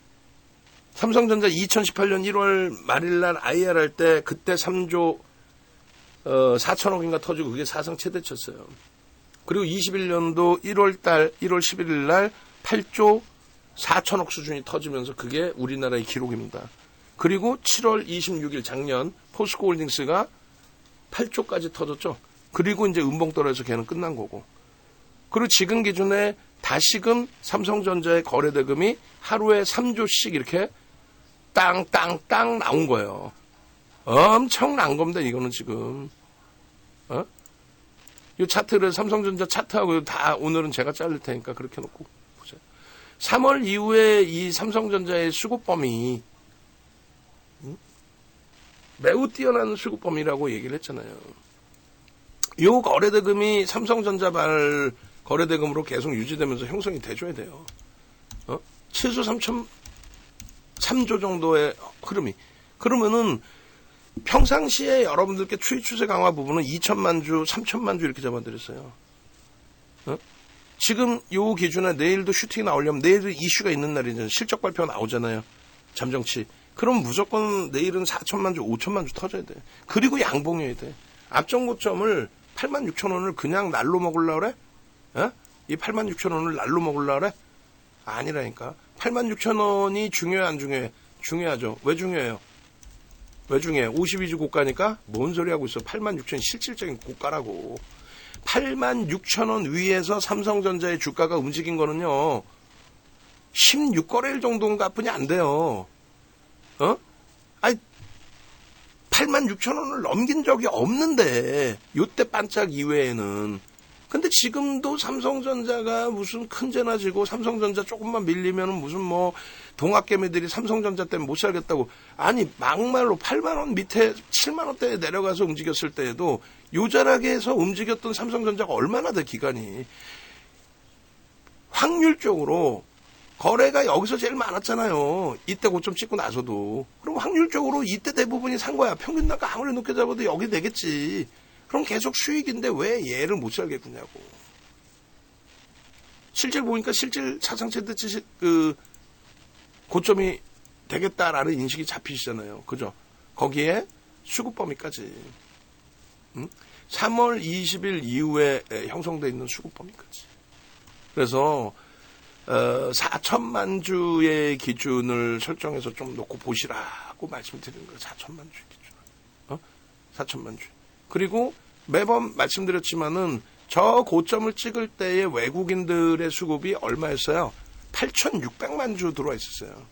삼성전자 2018년 1월 말일날 IR 할 때 그때 3조 4천억인가 터지고 그게 사상 최대쳤어요. 그리고 21년도 1월 11일 날 8조 4천억 수준이 터지면서 그게 우리나라의 기록입니다. 그리고 7월 26일 작년 포스코홀딩스가 8조까지 터졌죠. 그리고 이제 음봉 떨어져서 걔는 끝난 거고. 그리고 지금 기준에 다시금 삼성전자의 거래대금이 하루에 3조씩 이렇게 땅땅땅 나온 거예요. 엄청난 겁니다. 이거는 지금. 이 차트를 삼성전자 차트하고 다 오늘은 제가 자를 테니까 그렇게 놓고 보세요. 3월 이후에 이 삼성전자의 수급 범위 매우 뛰어난 수급 범위라고 얘기를 했잖아요. 이 거래대금이 삼성전자발 거래대금으로 계속 유지되면서 형성이 돼줘야 돼요. 최소 3조 정도의 흐름이. 그러면은 평상시에 여러분들께 추이 추세 강화 부분은 2천만 주, 3천만 주 이렇게 잡아드렸어요. 지금 요 기준에 내일도 슈팅이 나오려면 내일은 이슈가 있는 날이잖아요. 실적 발표 나오잖아요. 잠정치. 그럼 무조건 내일은 4천만 주, 5천만 주 터져야 돼. 그리고 양봉해야 돼. 앞전 고점을 86,000원을 그냥 날로 먹으려고 그래? 어? 이 86,000원을 날로 먹으려고 그래? 아니라니까. 86,000원이 중요해, 안 중요해? 중요하죠. 왜 중요해요? 왜 중요해? 52주 고가니까? 뭔 소리 하고 있어. 86,000원 실질적인 고가라고. 86,000원 위에서 삼성전자의 주가가 움직인 거는요, 16거래일 정도인가 뿐이 안 돼요. 어? 아니, 86,000원을 넘긴 적이 없는데, 요때 반짝 이외에는. 근데 지금도 삼성전자가 무슨 큰 죄나 지고 삼성전자 조금만 밀리면은 무슨 뭐 동학개미들이 삼성전자 때문에 못 살겠다고. 아니, 막말로 8만원 밑에 7만원대에 내려가서 움직였을 때에도 요자락에서 움직였던 삼성전자가 얼마나 돼, 기간이. 확률적으로 거래가 여기서 제일 많았잖아요. 이때 고점 찍고 나서도. 그럼 확률적으로 이때 대부분이 산 거야. 평균 단가 아무리 높게 잡아도 여기 되겠지. 그럼 계속 수익인데 왜 얘를 못 살겠냐고. 실질 보니까 실질 차상체대 그 고점이 되겠다라는 인식이 잡히시잖아요. 그죠? 거기에 수급 범위까지. 3월 20일 이후에 형성되어 있는 수급 범위까지. 그래서 4천만 주의 기준을 설정해서 좀 놓고 보시라고 말씀드리는 거예요. 4천만 주 기준. 4천만 주. 그리고 매번 말씀드렸지만은 저 고점을 찍을 때의 외국인들의 수급이 얼마였어요? 8,600만 주 들어와 있었어요.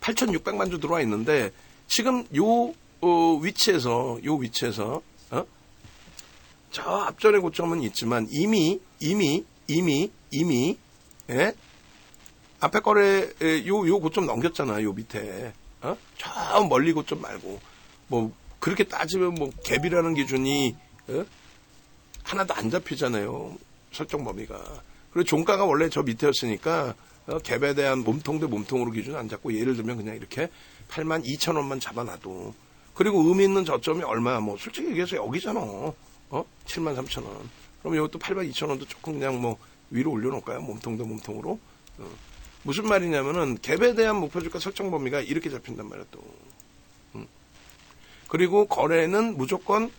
8,600만 주 들어와 있는데 지금 요 위치에서 저 앞전의 고점은 있지만 이미 예? 앞에 거래 요 고점 넘겼잖아요. 요 밑에 저 멀리 고점 말고 뭐 그렇게 따지면 뭐 갭이라는 기준이 하나도 안 잡히잖아요. 설정 범위가. 그리고 종가가 원래 저 밑에였으니까 갭에 대한 몸통 대 몸통으로 기준 안 잡고 예를 들면 그냥 이렇게 82,000원만 잡아놔도. 그리고 의미 있는 저점이 얼마야? 뭐 솔직히 얘기해서 여기잖아. 73,000원. 그럼 이것도 82,000원도 조금 그냥 뭐 위로 올려놓을까요? 몸통 대 몸통으로. 무슨 말이냐면은 갭에 대한 목표주가 설정 범위가 이렇게 잡힌단 말이야 또. 그리고 거래는 무조건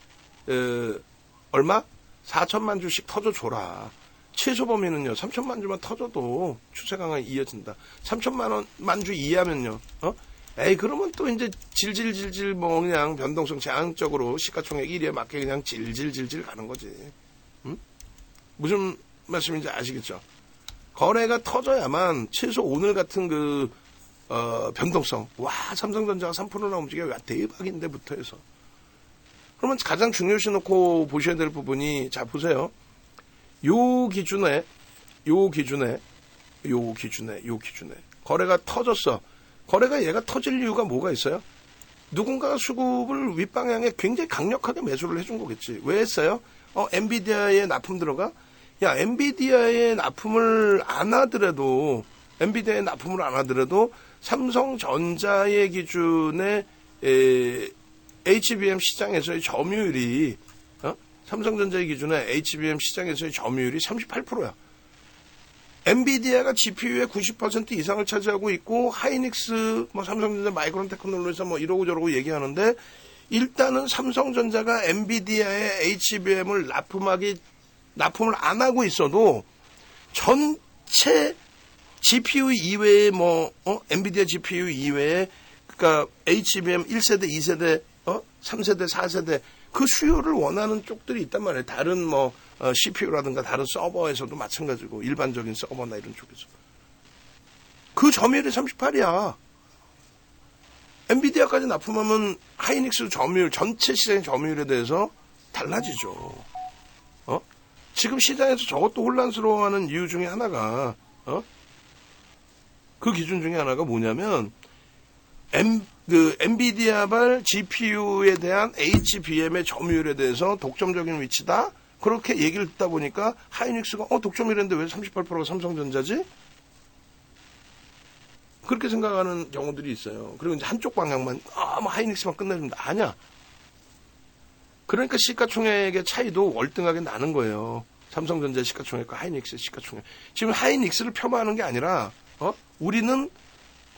얼마? 4천만 주씩 터져줘라. 최소 범위는요. 3천만 주만 터져도 추세 강화가 이어진다. 3천만 주 이하면요. 에이 그러면 또 이제 질질질질 뭐 그냥 변동성 제한적으로 시가총액 1위에 맞게 그냥 질질질질 가는 거지. 무슨 말씀인지 아시겠죠? 거래가 터져야만 최소 오늘 같은 그 변동성. 와, 삼성전자가 3%나 움직여. 와, 대박인데부터 해서. 그러면 가장 중요시 놓고 보셔야 될 부분이, 자, 보세요. 요 기준에, 거래가 터졌어. 거래가 얘가 터질 이유가 뭐가 있어요? 누군가가 수급을 윗방향에 굉장히 강력하게 매수를 해준 거겠지. 왜 했어요? 엔비디아에 납품 들어가? 야, 엔비디아에 납품을 안 하더라도 삼성전자의 기준에 HBM 시장에서의 점유율이 삼성전자의 기준에 HBM 시장에서의 점유율이 38%야. 엔비디아가 GPU의 90% 이상을 차지하고 있고 하이닉스, 뭐 삼성전자, 마이크론 테크놀로지에서 뭐 이러고 저러고 얘기하는데 일단은 삼성전자가 엔비디아의 HBM을 납품을 안 하고 있어도 전체 GPU 이외에 엔비디아 GPU 이외에 그러니까 HBM 1세대, 2세대, 3세대, 4세대 그 수요를 원하는 쪽들이 있단 말이에요. 다른 CPU라든가 다른 서버에서도 마찬가지고 일반적인 서버나 이런 쪽에서. 그 점유율이 38이야. 엔비디아까지 납품하면 하이닉스 점유율, 전체 시장의 점유율에 대해서 달라지죠. 지금 시장에서 저것도 혼란스러워하는 이유 중에 하나가 그 기준 중에 하나가 뭐냐면 엔비디아발 GPU에 대한 HBM의 점유율에 대해서 독점적인 위치다. 그렇게 얘기를 듣다 보니까 하이닉스가 독점이랬는데 왜 38%가 삼성전자지? 그렇게 생각하는 경우들이 있어요. 그리고 이제 한쪽 방향만 뭐 하이닉스만 끝내줍니다. 아니야. 그러니까 시가총액의 차이도 월등하게 나는 거예요. 삼성전자 시가총액과 하이닉스의 시가총액. 지금 하이닉스를 폄하하는 게 아니라 우리는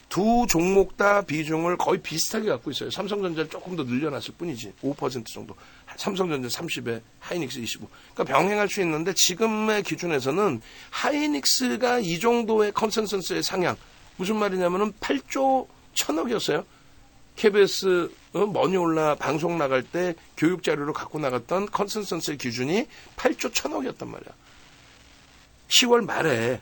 두 종목 다 비중을 거의 비슷하게 갖고 있어요. 삼성전자를 조금 더 늘려놨을 뿐이지. 5% 정도. 삼성전자 30에 하이닉스 25. 그러니까 병행할 수 있는데 지금의 기준에서는 하이닉스가 이 정도의 컨센서스의 상향. 무슨 말이냐면은 8조 1000억이었어요. KBS 머니올라 방송 나갈 때 교육 자료로 갖고 나갔던 컨센서스의 기준이 8조 1000억이었단 말이야. 10월 말에.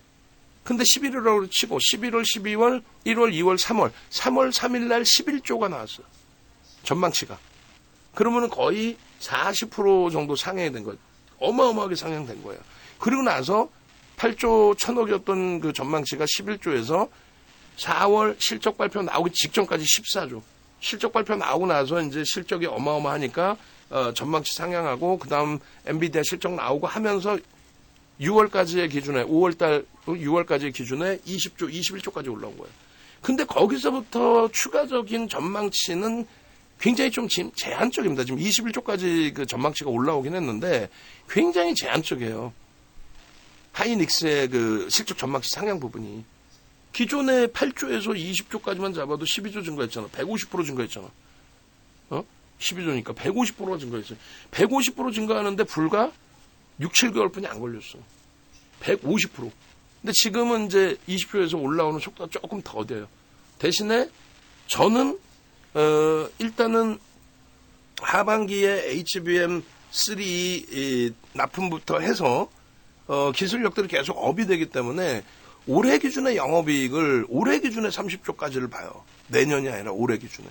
근데 11월로 치고 11월, 12월, 1월, 2월, 3월 3일 날 11조가 나왔어. 전망치가. 그러면은 거의 40% 정도 상향이 된 거예요. 어마어마하게 상향된 거예요. 그리고 나서 8조 1000억이었던 그 전망치가 11조에서 4월 실적 발표 나오기 직전까지 14조. 실적 발표 나오고 나서 이제 실적이 어마어마하니까 전망치 상향하고 그다음 엔비디아 실적 나오고 하면서 6월까지의 기준에 5월달 6월까지의 기준에 20조, 21조까지 올라온 거예요. 근데 거기서부터 추가적인 전망치는 굉장히 좀 지금 제한적입니다. 지금 21조까지 그 전망치가 올라오긴 했는데 굉장히 제한적이에요. 하이닉스의 그 실적 전망치 상향 부분이. 기존의 8조에서 20조까지만 잡아도 12조 증가했잖아. 150% 증가했잖아. 12조니까 150%가 증가했어요. 150% 증가하는데 불과 6, 7개월 뿐이 안 걸렸어. 150%. 근데 지금은 이제 20조에서 올라오는 속도가 조금 더뎌요. 대신에 저는 일단은 하반기에 HBM3 납품부터 해서 기술력들이 계속 업이 되기 때문에 올해 기준의 영업이익을 올해 기준에 30조까지를 봐요. 내년이 아니라 올해 기준에.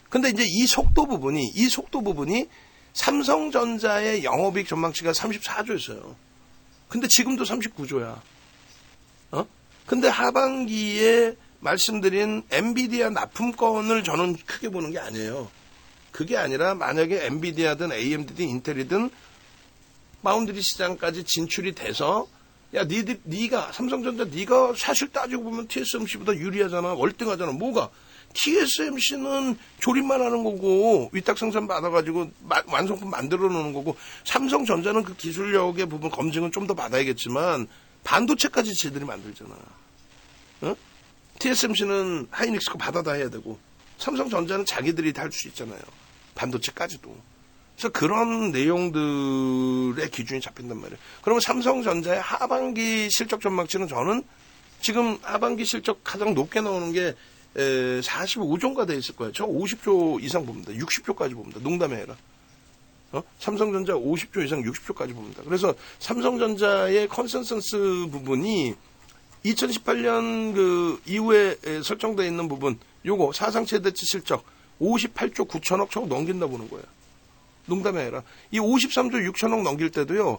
근데 이제 이 속도 부분이 삼성전자의 영업이익 전망치가 34조였어요. 근데 지금도 39조야. 근데 하반기에 말씀드린 엔비디아 납품권을 저는 크게 보는 게 아니에요. 그게 아니라 만약에 엔비디아든 AMD든 인텔이든 바운드리 시장까지 진출이 돼서 야, 니가 삼성전자 니가 사실 따지고 보면 TSMC보다 유리하잖아. 월등하잖아. 뭐가? TSMC는 조립만 하는 거고 위탁 생산 받아가지고 완성품 만들어 놓는 거고 삼성전자는 그 기술력의 부분 검증은 좀 더 받아야겠지만 반도체까지 지들이 만들잖아. TSMC는 하이닉스 거 받아 다 해야 되고 삼성전자는 자기들이 다 할 수 있잖아요. 반도체까지도. 그래서 그런 내용들의 기준이 잡힌단 말이에요. 그러면 삼성전자의 하반기 실적 전망치는 저는 지금 하반기 실적 가장 높게 나오는 게 45조가 돼 있을 거예요. 저 50조 이상 봅니다. 60조까지 봅니다. 농담이 아니라. 삼성전자 50조 이상 60조까지 봅니다. 그래서 삼성전자의 컨센서스 부분이 2018년 그 이후에 설정되어 있는 부분, 요거 사상 최대치 실적 58조 9천억 저 넘긴다 보는 거예요. 농담이 아니라. 이 53조 6천억 넘길 때도요,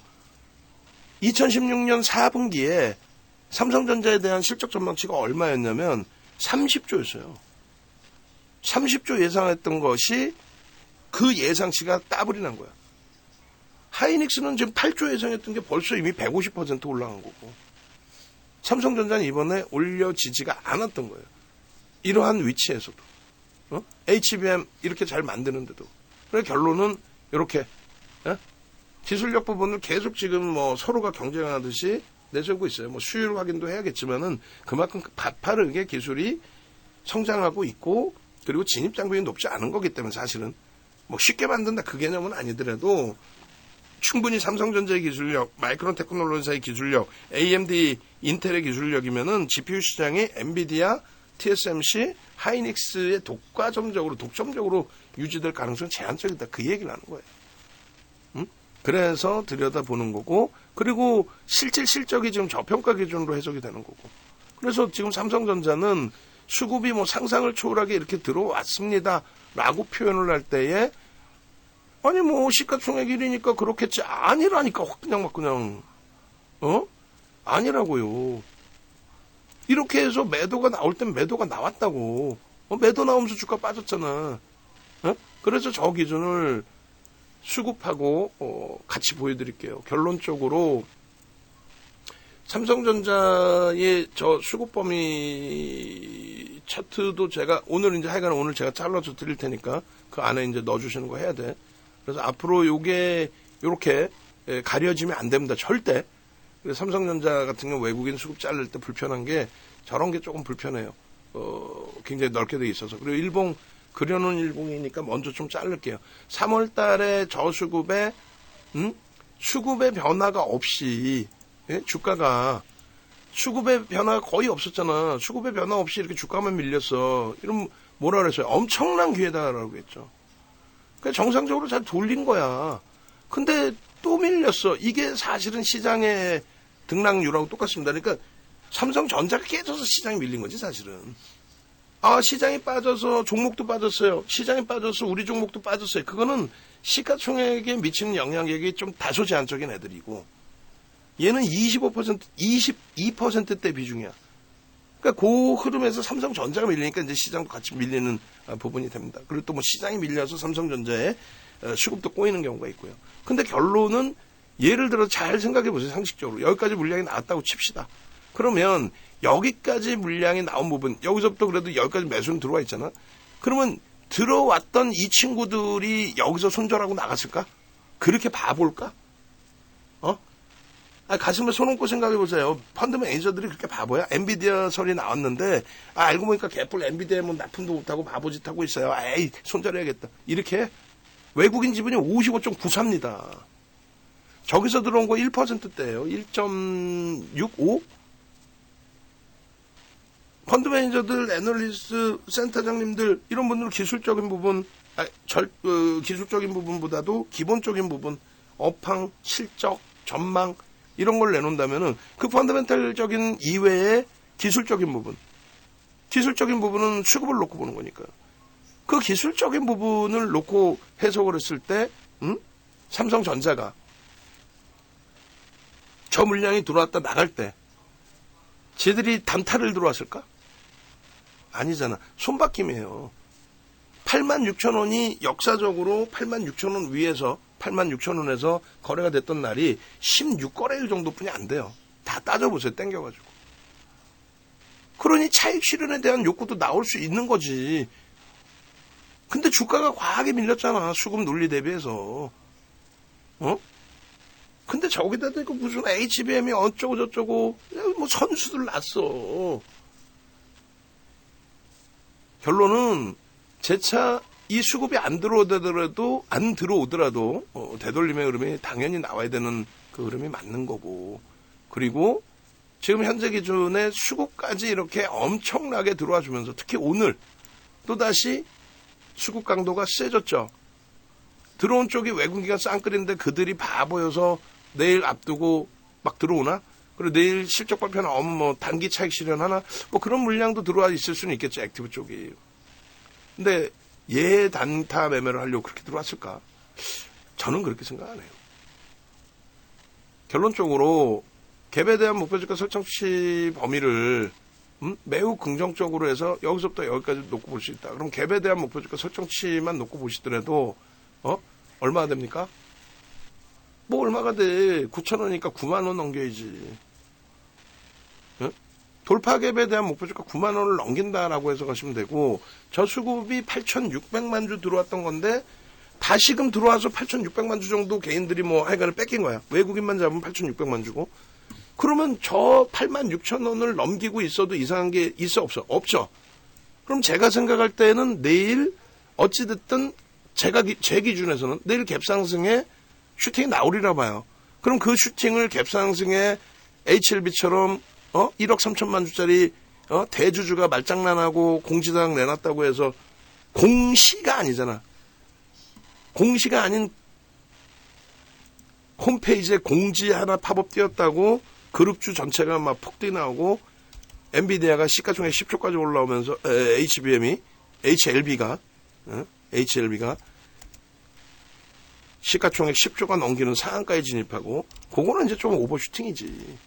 2016년 4분기에 삼성전자에 대한 실적 전망치가 얼마였냐면 30조였어요. 30조 예상했던 것이 그 예상치가 따블이 난 거야. 하이닉스는 지금 8조 예상했던 게 벌써 이미 150% 올라간 거고. 삼성전자는 이번에 올려지지가 않았던 거예요. 이러한 위치에서도. HBM 이렇게 잘 만드는데도. 그래서 결론은 이렇게 기술력 부분을 계속 지금 뭐 서로가 경쟁하듯이 내세우고 있어요. 뭐 수율 확인도 해야겠지만은 그만큼 가파르게 기술이 성장하고 있고 그리고 진입 장벽이 높지 않은 거기 때문에 사실은 뭐 쉽게 만든다 그 개념은 아니더라도 충분히 삼성전자의 기술력, 마이크론 테크놀로지사의 기술력, AMD, 인텔의 기술력이면은 GPU 시장이 엔비디아, TSMC, 하이닉스의 독점적으로 유지될 가능성은 제한적이다. 그 얘기를 하는 거예요. 그래서 들여다보는 거고, 그리고 실질 실적이 지금 저평가 기준으로 해석이 되는 거고. 그래서 지금 삼성전자는 수급이 뭐 상상을 초월하게 이렇게 들어왔습니다. 라고 표현을 할 때에, 아니 뭐 시가총액 1위니까 그렇겠지. 아니라니까 그냥 막 그냥 아니라고요. 이렇게 해서 매도가 나올 땐 매도가 나왔다고. 매도 나오면서 주가 빠졌잖아. 그래서 저 기준을 수급하고 같이 보여드릴게요. 결론적으로 삼성전자의 저 수급 범위 차트도 제가 오늘 제가 잘라서 드릴 테니까 그 안에 이제 넣어주시는 거 해야 돼. 그래서 앞으로 요게 요렇게 가려지면 안 됩니다. 절대. 그래서 삼성전자 같은 경우 외국인 수급 자를 때 불편한 게 저런 게 조금 불편해요. 굉장히 넓게 돼 있어서. 그리고 일봉 그려놓은 일봉이니까 먼저 좀 자를게요. 3월 달에 저수급에 수급의 변화가 없이 주가가 수급의 변화가 거의 없었잖아. 수급의 변화 없이 이렇게 주가만 밀렸어. 이러면 뭐라 그랬어요? 엄청난 기회다라고 했죠. 그러니까 정상적으로 잘 돌린 거야. 근데 또 밀렸어. 이게 사실은 시장의 등락률하고 똑같습니다. 그러니까 삼성전자가 깨져서 시장이 밀린 거지 사실은. 시장이 빠져서 종목도 빠졌어요. 시장이 빠져서 우리 종목도 빠졌어요. 그거는 시가총액에 미치는 영향력이 좀 다소 제한적인 애들이고 얘는 25%, 22%대 비중이야. 그러니까 그 흐름에서 삼성전자가 밀리니까 이제 시장도 같이 밀리는 부분이 됩니다. 그리고 또 뭐 시장이 밀려서 삼성전자에 수급도 꼬이는 경우가 있고요. 근데 결론은 예를 들어 잘 생각해 보세요. 상식적으로. 여기까지 물량이 나왔다고 칩시다. 그러면 여기까지 물량이 나온 부분, 여기서부터 그래도 여기까지 매수는 들어와 있잖아. 그러면 들어왔던 이 친구들이 여기서 손절하고 나갔을까? 그렇게 봐볼까? 가슴에 손 얹고 생각해 보세요. 펀드 매니저들이 그렇게 바보야? 엔비디아 설이 나왔는데, 알고 보니까 개뿔 엔비디아 뭐 납품도 못하고 바보짓 하고 있어요. 에이, 손절해야겠다. 이렇게 외국인 지분이 55.94입니다. 저기서 들어온 거 1%대예요. 1.65? 펀드 매니저들, 애널리스트, 센터장님들 이런 분들 기술적인 부분, 기술적인 부분보다도 기본적인 부분, 업황, 실적, 전망 이런 걸 내놓는다면은 그 펀더멘탈적인 이외의 기술적인 부분은 수급을 놓고 보는 거니까. 그 기술적인 부분을 놓고 해석을 했을 때, 삼성전자가 저 물량이 들어왔다 나갈 때, 쟤들이 단타를 들어왔을까? 아니잖아. 손바뀜이에요. 86,000원이 역사적으로 86,000원 위에서 86,000원에서 거래가 됐던 날이 16거래일 정도뿐이 안 돼요. 다 따져보세요. 땡겨가지고. 그러니 차익 실현에 대한 욕구도 나올 수 있는 거지. 근데 주가가 과하게 밀렸잖아. 수급 논리 대비해서. 근데 저기다 대고 무슨 HBM이 어쩌고 저쩌고 뭐 선수들 났어. 결론은 재차 이 수급이 안 들어오더라도 되돌림의 흐름이 당연히 나와야 되는 그 흐름이 맞는 거고, 그리고 지금 현재 기준에 수급까지 이렇게 엄청나게 들어와 주면서 특히 오늘 또다시 수급 강도가 세졌죠. 들어온 쪽이 외국인기가 쌍끌인데 그들이 바보여서 내일 앞두고 막 들어오나? 그리고 내일 실적 발표나 뭐 단기 차익 실현하나? 뭐 그런 물량도 들어와 있을 수는 있겠죠. 액티브 쪽이. 근데 단타 매매를 하려고 그렇게 들어왔을까? 저는 그렇게 생각 안 해요. 결론적으로 갭에 대한 목표주가 설정치 범위를 매우 긍정적으로 해서 여기서부터 여기까지 놓고 볼 수 있다. 그럼 갭에 대한 목표주가 설정치만 놓고 보시더라도 얼마가 됩니까? 뭐 얼마가 돼. 9,000원이니까 9만 원 넘겨야지. 돌파 갭에 대한 목표주가 9만 원을 넘긴다라고 해서 가시면 되고, 저수급이 8,600만 주 들어왔던 건데 다시금 들어와서 8,600만 주 정도 개인들이 뭐 하여간에 뺏긴 거야. 외국인만 잡으면 8,600만 주고. 그러면 저 86,000원을 넘기고 있어도 이상한 게 있어 없어? 없죠. 그럼 제가 생각할 때는 내일 어찌됐든 제 기준에서는 내일 갭상승에 슈팅이 나오리라 봐요. 그럼 그 슈팅을 갭상승에 HLB처럼 1억 3천만 주짜리 대주주가 말장난하고 공시당 내놨다고 해서, 공시가 아니잖아. 공시가 아닌 홈페이지에 공지 하나 팝업 띄었다고 그룹주 전체가 막 폭등이 나오고, 엔비디아가 시가총액 10조까지 올라오면서 HLB가 시가총액 10조가 넘기는 상한가에 진입하고, 그거는 이제 좀 오버슈팅이지.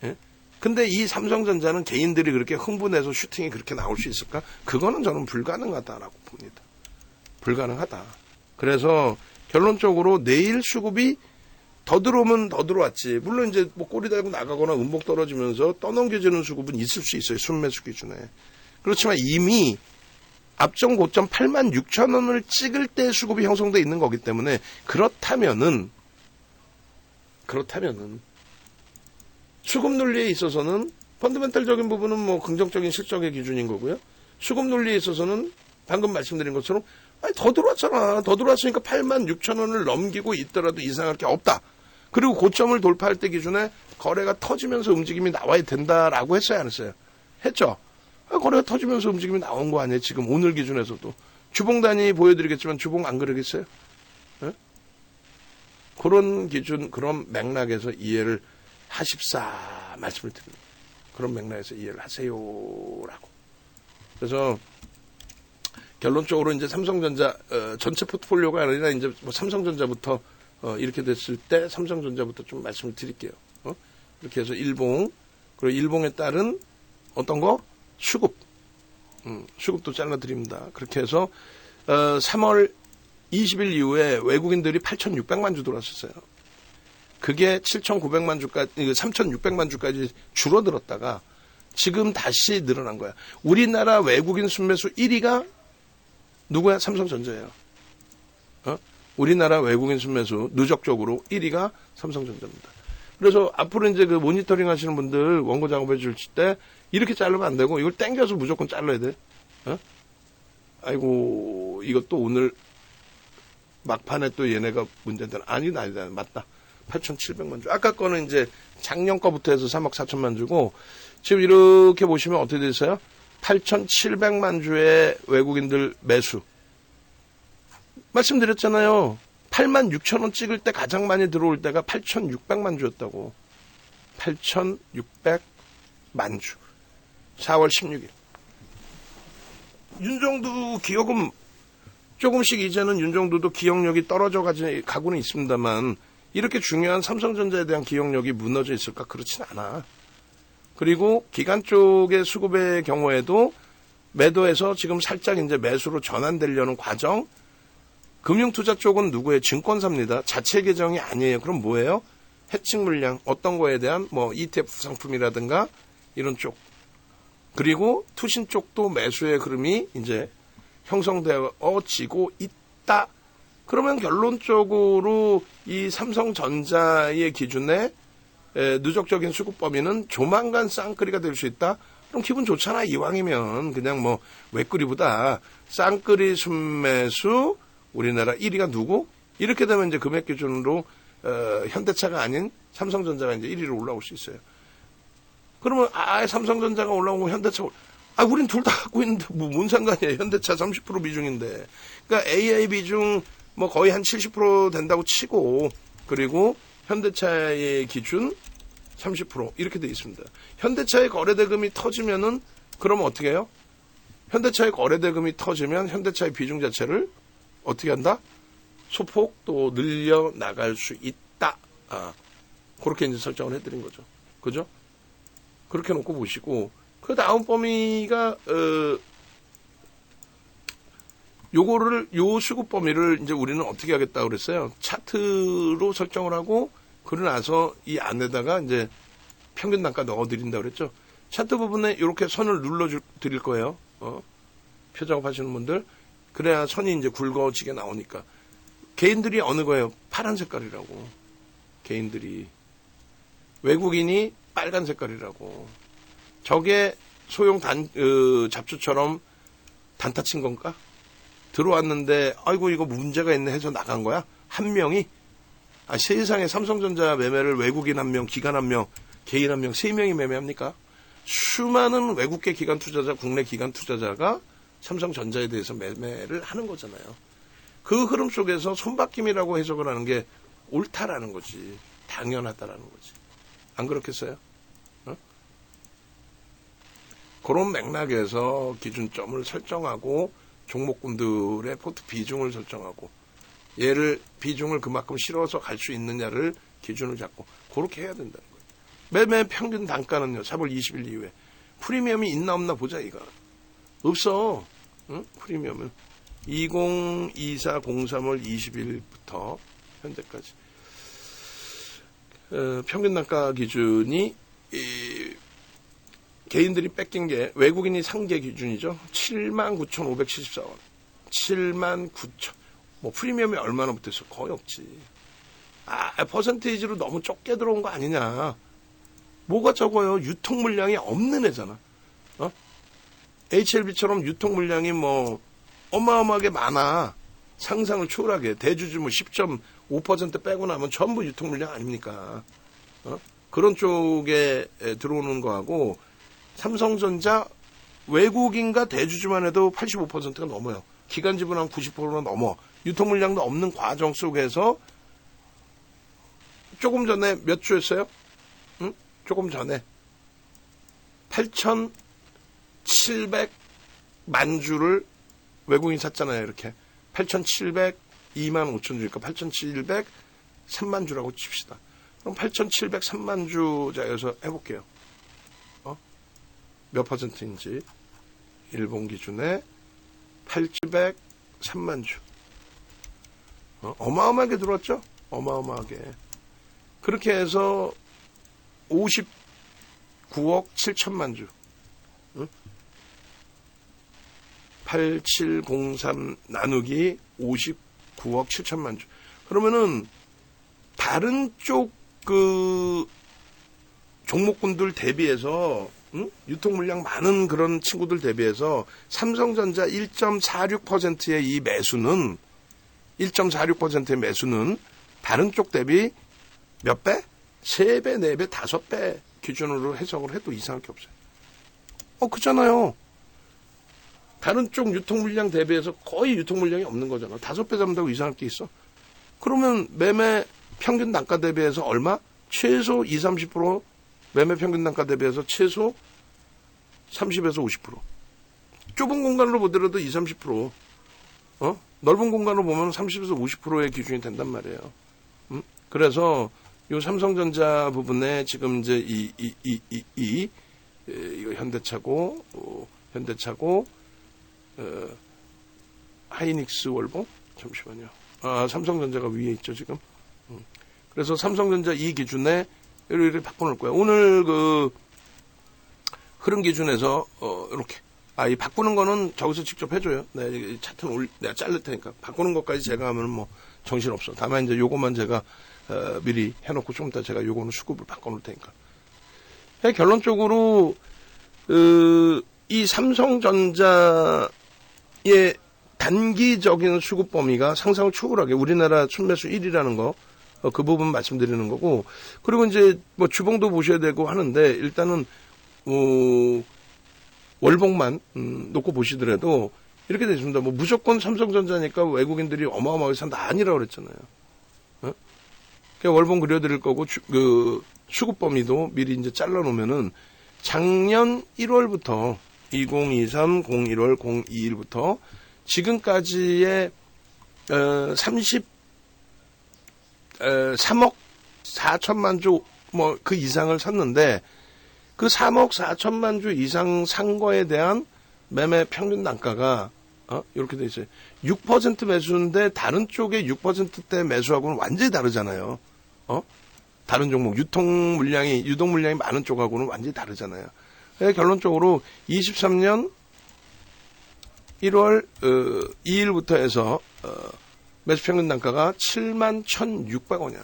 예? 근데 이 삼성전자는 개인들이 그렇게 흥분해서 슈팅이 그렇게 나올 수 있을까? 그거는 저는 불가능하다라고 봅니다. 불가능하다. 그래서 결론적으로 내일 수급이 더 들어오면 더 들어왔지. 물론 이제 뭐 꼬리 달고 나가거나 음봉 떨어지면서 떠넘겨지는 수급은 있을 수 있어요. 순매수 기준에. 그렇지만 이미 앞전 고점 86,000원을 찍을 때 수급이 형성돼 있는 거기 때문에, 그렇다면은 그렇다면은 수급 논리에 있어서는 펀더멘탈적인 부분은 뭐 긍정적인 실적의 기준인 거고요. 수급 논리에 있어서는 방금 말씀드린 것처럼 더 들어왔잖아. 더 들어왔으니까 86,000원을 넘기고 있더라도 이상할 게 없다. 그리고 고점을 돌파할 때 기준에 거래가 터지면서 움직임이 나와야 된다라고 했어요, 안 했어요? 했죠? 거래가 터지면서 움직임이 나온 거 아니에요? 지금 오늘 기준에서도. 주봉 단위 보여드리겠지만 주봉 안 그러겠어요? 네? 그런 기준, 그런 맥락에서 이해를 하십사 말씀을 드립니다. 그런 맥락에서 이해를 하세요라고. 그래서 결론적으로 이제 삼성전자 전체 포트폴리오가 아니라 이제 뭐 삼성전자부터 이렇게 됐을 때 삼성전자부터 좀 말씀을 드릴게요. 이렇게 해서 일봉, 그리고 일봉에 따른 어떤 거? 수급. 수급도 잘라드립니다. 그렇게 해서 3월 20일 이후에 외국인들이 8,600만 주 들어왔었어요. 그게 7,900만 주까지, 3,600만 주까지 줄어들었다가 지금 다시 늘어난 거야. 우리나라 외국인 순매수 1위가 누구야? 삼성전자예요. 우리나라 외국인 순매수 누적적으로 1위가 삼성전자입니다. 그래서 앞으로 이제 그 모니터링 하시는 분들 원고 작업해 주실 때 이렇게 자르면 안 되고 이걸 땡겨서 무조건 잘라야 돼. 아이고, 이것도 오늘 막판에 또 얘네가 문제다. 아니다. 맞다. 8,700만 주. 아까 거는 이제 작년 거부터 해서 3억 4천만 주고, 지금 이렇게 보시면 어떻게 됐어요? 8,700만 주의 외국인들 매수. 말씀드렸잖아요. 86,000원 찍을 때 가장 많이 들어올 때가 8,600만 주였다고. 8,600만 주. 4월 16일. 윤정두 기억은 조금씩 이제는 윤정두도 기억력이 떨어져 가고는 있습니다만 이렇게 중요한 삼성전자에 대한 기억력이 무너져 있을까? 그렇진 않아. 그리고 기관 쪽의 수급의 경우에도 매도해서 지금 살짝 이제 매수로 전환되려는 과정. 금융투자 쪽은 누구의 증권사입니다. 자체 계정이 아니에요. 그럼 뭐예요? 해칭 물량, 어떤 거에 대한 뭐 ETF 상품이라든가 이런 쪽. 그리고 투신 쪽도 매수의 흐름이 이제 형성되어지고 있다. 그러면 결론적으로 이 삼성전자의 기준에 누적적인 수급 범위는 조만간 쌍끌이가 될 수 있다. 그럼 기분 좋잖아. 이왕이면 그냥 뭐 외끌이보다 쌍끌이 순매수 우리나라 1위가 누구? 이렇게 되면 이제 금액 기준으로 현대차가 아닌 삼성전자가 이제 1위로 올라올 수 있어요. 그러면 삼성전자가 올라오고 현대차 우린 둘 다 갖고 있는데 뭔 상관이에요. 현대차 30% 비중인데. 그러니까 AI 비중 뭐 거의 한 70% 된다고 치고 그리고 현대차의 기준 30% 이렇게 돼 있습니다. 현대차의 거래대금이 터지면은 그러면 어떻게 해요? 현대차의 거래대금이 터지면 현대차의 비중 자체를 어떻게 한다? 소폭 또 늘려 나갈 수 있다. 그렇게 이제 설정을 해드린 거죠. 그죠? 그렇게 놓고 보시고 그 다음 범위가 요 수급 범위를 이제 우리는 어떻게 하겠다 그랬어요? 차트로 설정을 하고 그러고 나서 이 안에다가 이제 평균 단가 넣어드린다 그랬죠. 차트 부분에 이렇게 선을 눌러 드릴 거예요. 표작업 하시는 분들. 그래야 선이 이제 굵어지게 나오니까. 개인들이 어느 거예요? 파란 색깔이라고. 개인들이. 외국인이 빨간 색깔이라고. 저게 소형 잡초처럼 단타 친 건가? 들어왔는데 아이고 이거 문제가 있네 해서 나간 거야? 한 명이? 세상에 삼성전자 매매를 외국인 한 명, 기관 한 명, 개인 한 명, 3명이 매매합니까? 수많은 외국계 기관 투자자, 국내 기관 투자자가 삼성전자에 대해서 매매를 하는 거잖아요. 그 흐름 속에서 손바뀜이라고 해석을 하는 게 옳다라는 거지. 당연하다라는 거지. 안 그렇겠어요? 그런 맥락에서 기준점을 설정하고 종목군들의 포트 비중을 설정하고 얘를 비중을 그만큼 실어서 갈 수 있느냐를 기준을 잡고 그렇게 해야 된다는 거예요. 매매 평균 단가는요. 4월 20일 이후에 프리미엄이 있나 없나 보자 이거. 없어. 응? 프리미엄은 2024 03월 20일부터 현재까지 평균 단가 기준이 개인들이 뺏긴 게 외국인이 상계 기준이죠. 79,574원. 79,000. 뭐 프리미엄이 얼마나 붙었어? 거의 없지. 퍼센테이지로 너무 적게 들어온 거 아니냐. 뭐가 적어요? 유통 물량이 없는 애잖아. HLB처럼 유통 물량이 뭐 어마어마하게 많아. 상상을 초월하게. 대주주 뭐 10.5% 빼고 나면 전부 유통 물량 아닙니까? 그런 쪽에 들어오는 거하고 삼성전자 외국인과 대주주만 해도 85%가 넘어요. 기간 지분한 90%가 넘어. 유통 물량도 없는 과정 속에서 조금 전에 몇 주였어요? 조금 전에 8,700만 주를 외국인 샀잖아요. 이렇게 8,702만 5천 주니까 8,703만 주라고 칩시다. 그럼 8,703만 주자여서 해볼게요. 몇 퍼센트인지. 일본 기준에 8,703만 주. 어마어마하게 들어왔죠? 어마어마하게. 그렇게 해서 59억 7천만 주. 8703 나누기 59억 7천만 주. 그러면은 다른 쪽 종목군들 대비해서 유통 물량 많은 그런 친구들 대비해서 삼성전자 1.46%의 이 매수는 1.46%의 매수는 다른 쪽 대비 몇 배? 3배, 4배, 5배 기준으로 해석을 해도 이상할 게 없어요. 그잖아요. 다른 쪽 유통 물량 대비해서 거의 유통 물량이 없는 거잖아. 5배 잡는다고 이상할 게 있어. 그러면 매매 평균 단가 대비해서 얼마? 최소 20-30%, 매매 평균 단가 대비해서 최소 30에서 50%. 좁은 공간으로 보더라도 20-30%. 넓은 공간으로 보면 30에서 50%의 기준이 된단 말이에요. 그래서 요 삼성전자 부분에 지금 이제 이거 현대차고 하이닉스 월봉? 잠시만요. 삼성전자가 위에 있죠, 지금. 그래서 삼성전자 이 기준에 이렇게 바꿔놓을 거예요. 오늘 흐름 기준에서, 이렇게. 이 바꾸는 거는 저기서 직접 해줘요. 네, 차트는 내가 자를 테니까. 바꾸는 것까지 제가 하면 뭐 정신없어. 다만 이제 요것만 제가, 미리 해놓고 좀 이따 제가 요거는 수급을 바꿔놓을 테니까. 결론적으로, 이 삼성전자의 단기적인 수급 범위가 상상을 초월하게 우리나라 순매수 1위라는 거, 그 부분 말씀드리는 거고, 그리고 이제 뭐 주봉도 보셔야 되고 하는데, 일단은, 월봉만, 놓고 보시더라도, 이렇게 되어 있습니다. 뭐 무조건 삼성전자니까 외국인들이 어마어마하게 산다 아니라고 그랬잖아요. 월봉 그려드릴 거고, 수급 범위도 미리 이제 잘라놓으면은, 작년 1월부터, 2023, 01월, 02일부터, 지금까지의, 3억 4천만 주, 뭐, 그 이상을 샀는데, 그 3억 4천만 주 이상 산 거에 대한 매매 평균 단가가, 이렇게 돼 있어요. 6% 매수인데, 다른 쪽에 6%대 매수하고는 완전히 다르잖아요. 다른 종목, 유동 물량이 많은 쪽하고는 완전히 다르잖아요. 결론적으로 23년 1월 2일부터 해서 매수평균 단가가 71,600원이야.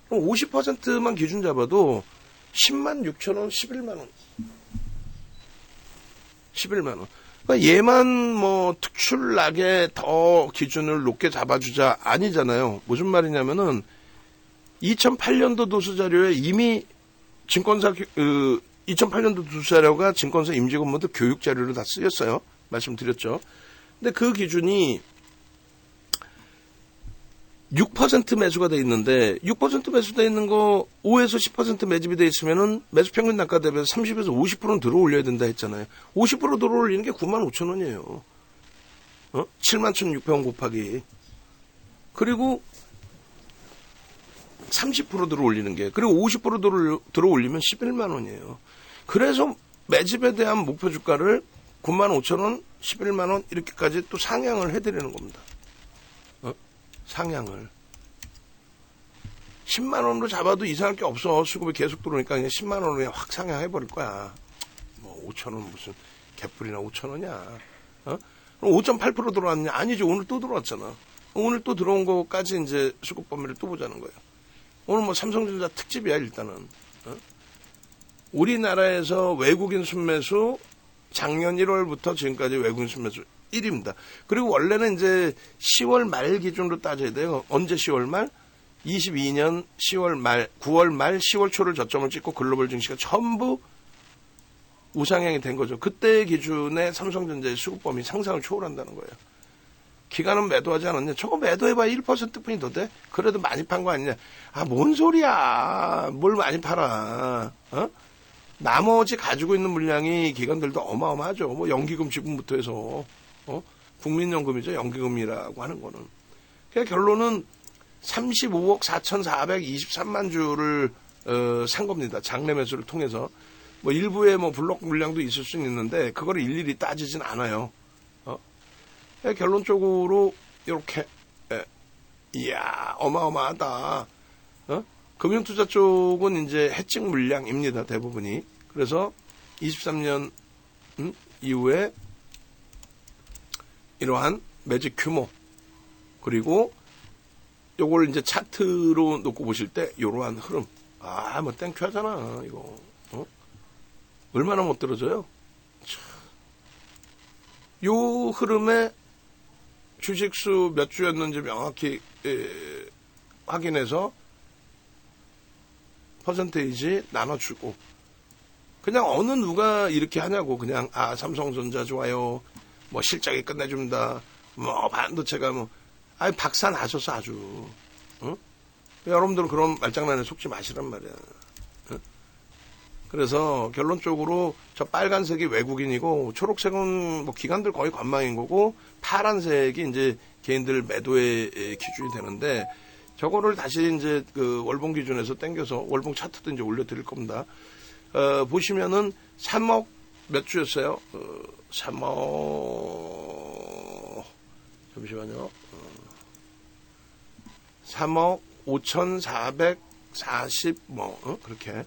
그럼 50%만 기준 잡아도 106,000원, 11만원. 11만원. 그러니까 얘만 뭐 특출나게 더 기준을 높게 잡아주자 아니잖아요. 무슨 말이냐면은 2008년도 도수자료에 이미 증권사 2008년도 도수자료가 증권사 임직원분들 교육자료로 다 쓰였어요. 말씀드렸죠. 근데 그 기준이 6% 매수가 돼 있는데 6% 매수돼 있는 거 5에서 10% 매집이 돼 있으면은 매수 평균 단가 대비해서 30에서 50%는 들어 올려야 된다 했잖아요. 50% 들어 올리는 게 95,000원이에요. 71,600원 곱하기. 그리고 30% 들어 올리는 게, 그리고 50% 들어 올리면 11만 원이에요. 그래서 매집에 대한 목표 주가를 95,000원, 11만 원 이렇게까지 또 상향을 해드리는 겁니다. 상향을. 10만 원으로 잡아도 이상할 게 없어. 수급이 계속 들어오니까 그냥 10만 원으로 그냥 확 상향해버릴 거야. 뭐 5,000원 무슨 개뿔이나 5,000원이야. 그럼 5.8% 들어왔냐? 아니죠. 오늘 또 들어왔잖아. 오늘 또 들어온 거까지 이제 수급 범위를 또 보자는 거예요. 오늘 뭐 삼성전자 특집이야, 일단은. 우리나라에서 외국인 순매수 작년 1월부터 지금까지 외국인 순매수 1위입니다. 그리고 원래는 이제 10월 말 기준으로 따져야 돼요. 언제 10월 말? 22년 10월 말, 9월 말, 10월 초를 저점을 찍고 글로벌 증시가 전부 우상향이 된 거죠. 그때 기준에 삼성전자의 수급 범위 상상을 초월한다는 거예요. 기관은 매도하지 않았냐? 저거 매도해봐야 1%뿐이 더 돼? 그래도 많이 판 거 아니냐? 아, 뭔 소리야. 뭘 많이 팔아. 나머지 가지고 있는 물량이 기관들도 어마어마하죠. 뭐 연기금 지분부터 해서 국민연금이죠. 연기금이라고 하는 거는. 그러니까 결론은 35억 4,423만 주를 산 겁니다. 장내 매수를 통해서. 뭐 일부에 뭐 블록 물량도 있을 수는 있는데 그거를 일일이 따지진 않아요. 결론적으로 이렇게 이야 어마어마하다. 금융투자 쪽은 이제 해칭 물량입니다. 대부분이. 그래서 23년 이후에 이러한 매직 규모 그리고 요걸 이제 차트로 놓고 보실 때 이러한 흐름. 아, 뭐 땡큐 하잖아 이거. 얼마나 못 들어줘요? 요 흐름에 주식수 몇 주였는지 명확히 확인해서 퍼센테이지 나눠주고 그냥 어느 누가 이렇게 하냐고 그냥 삼성전자 좋아요 뭐 실적이 끝내줍니다 뭐 반도체가 뭐 박사 나셨어 아주 여러분들은 그런 말장난에 속지 마시란 말이야. 그래서 결론적으로 저 빨간색이 외국인이고 초록색은 뭐 기관들 거의 관망인 거고 파란색이 이제 개인들 매도의 기준이 되는데 저거를 다시 이제 그 월봉 기준에서 당겨서 월봉 차트도 이제 올려드릴 겁니다. 보시면은 3억 몇 주였어요? 3억 잠시만요. 3억 5,440 뭐 그렇게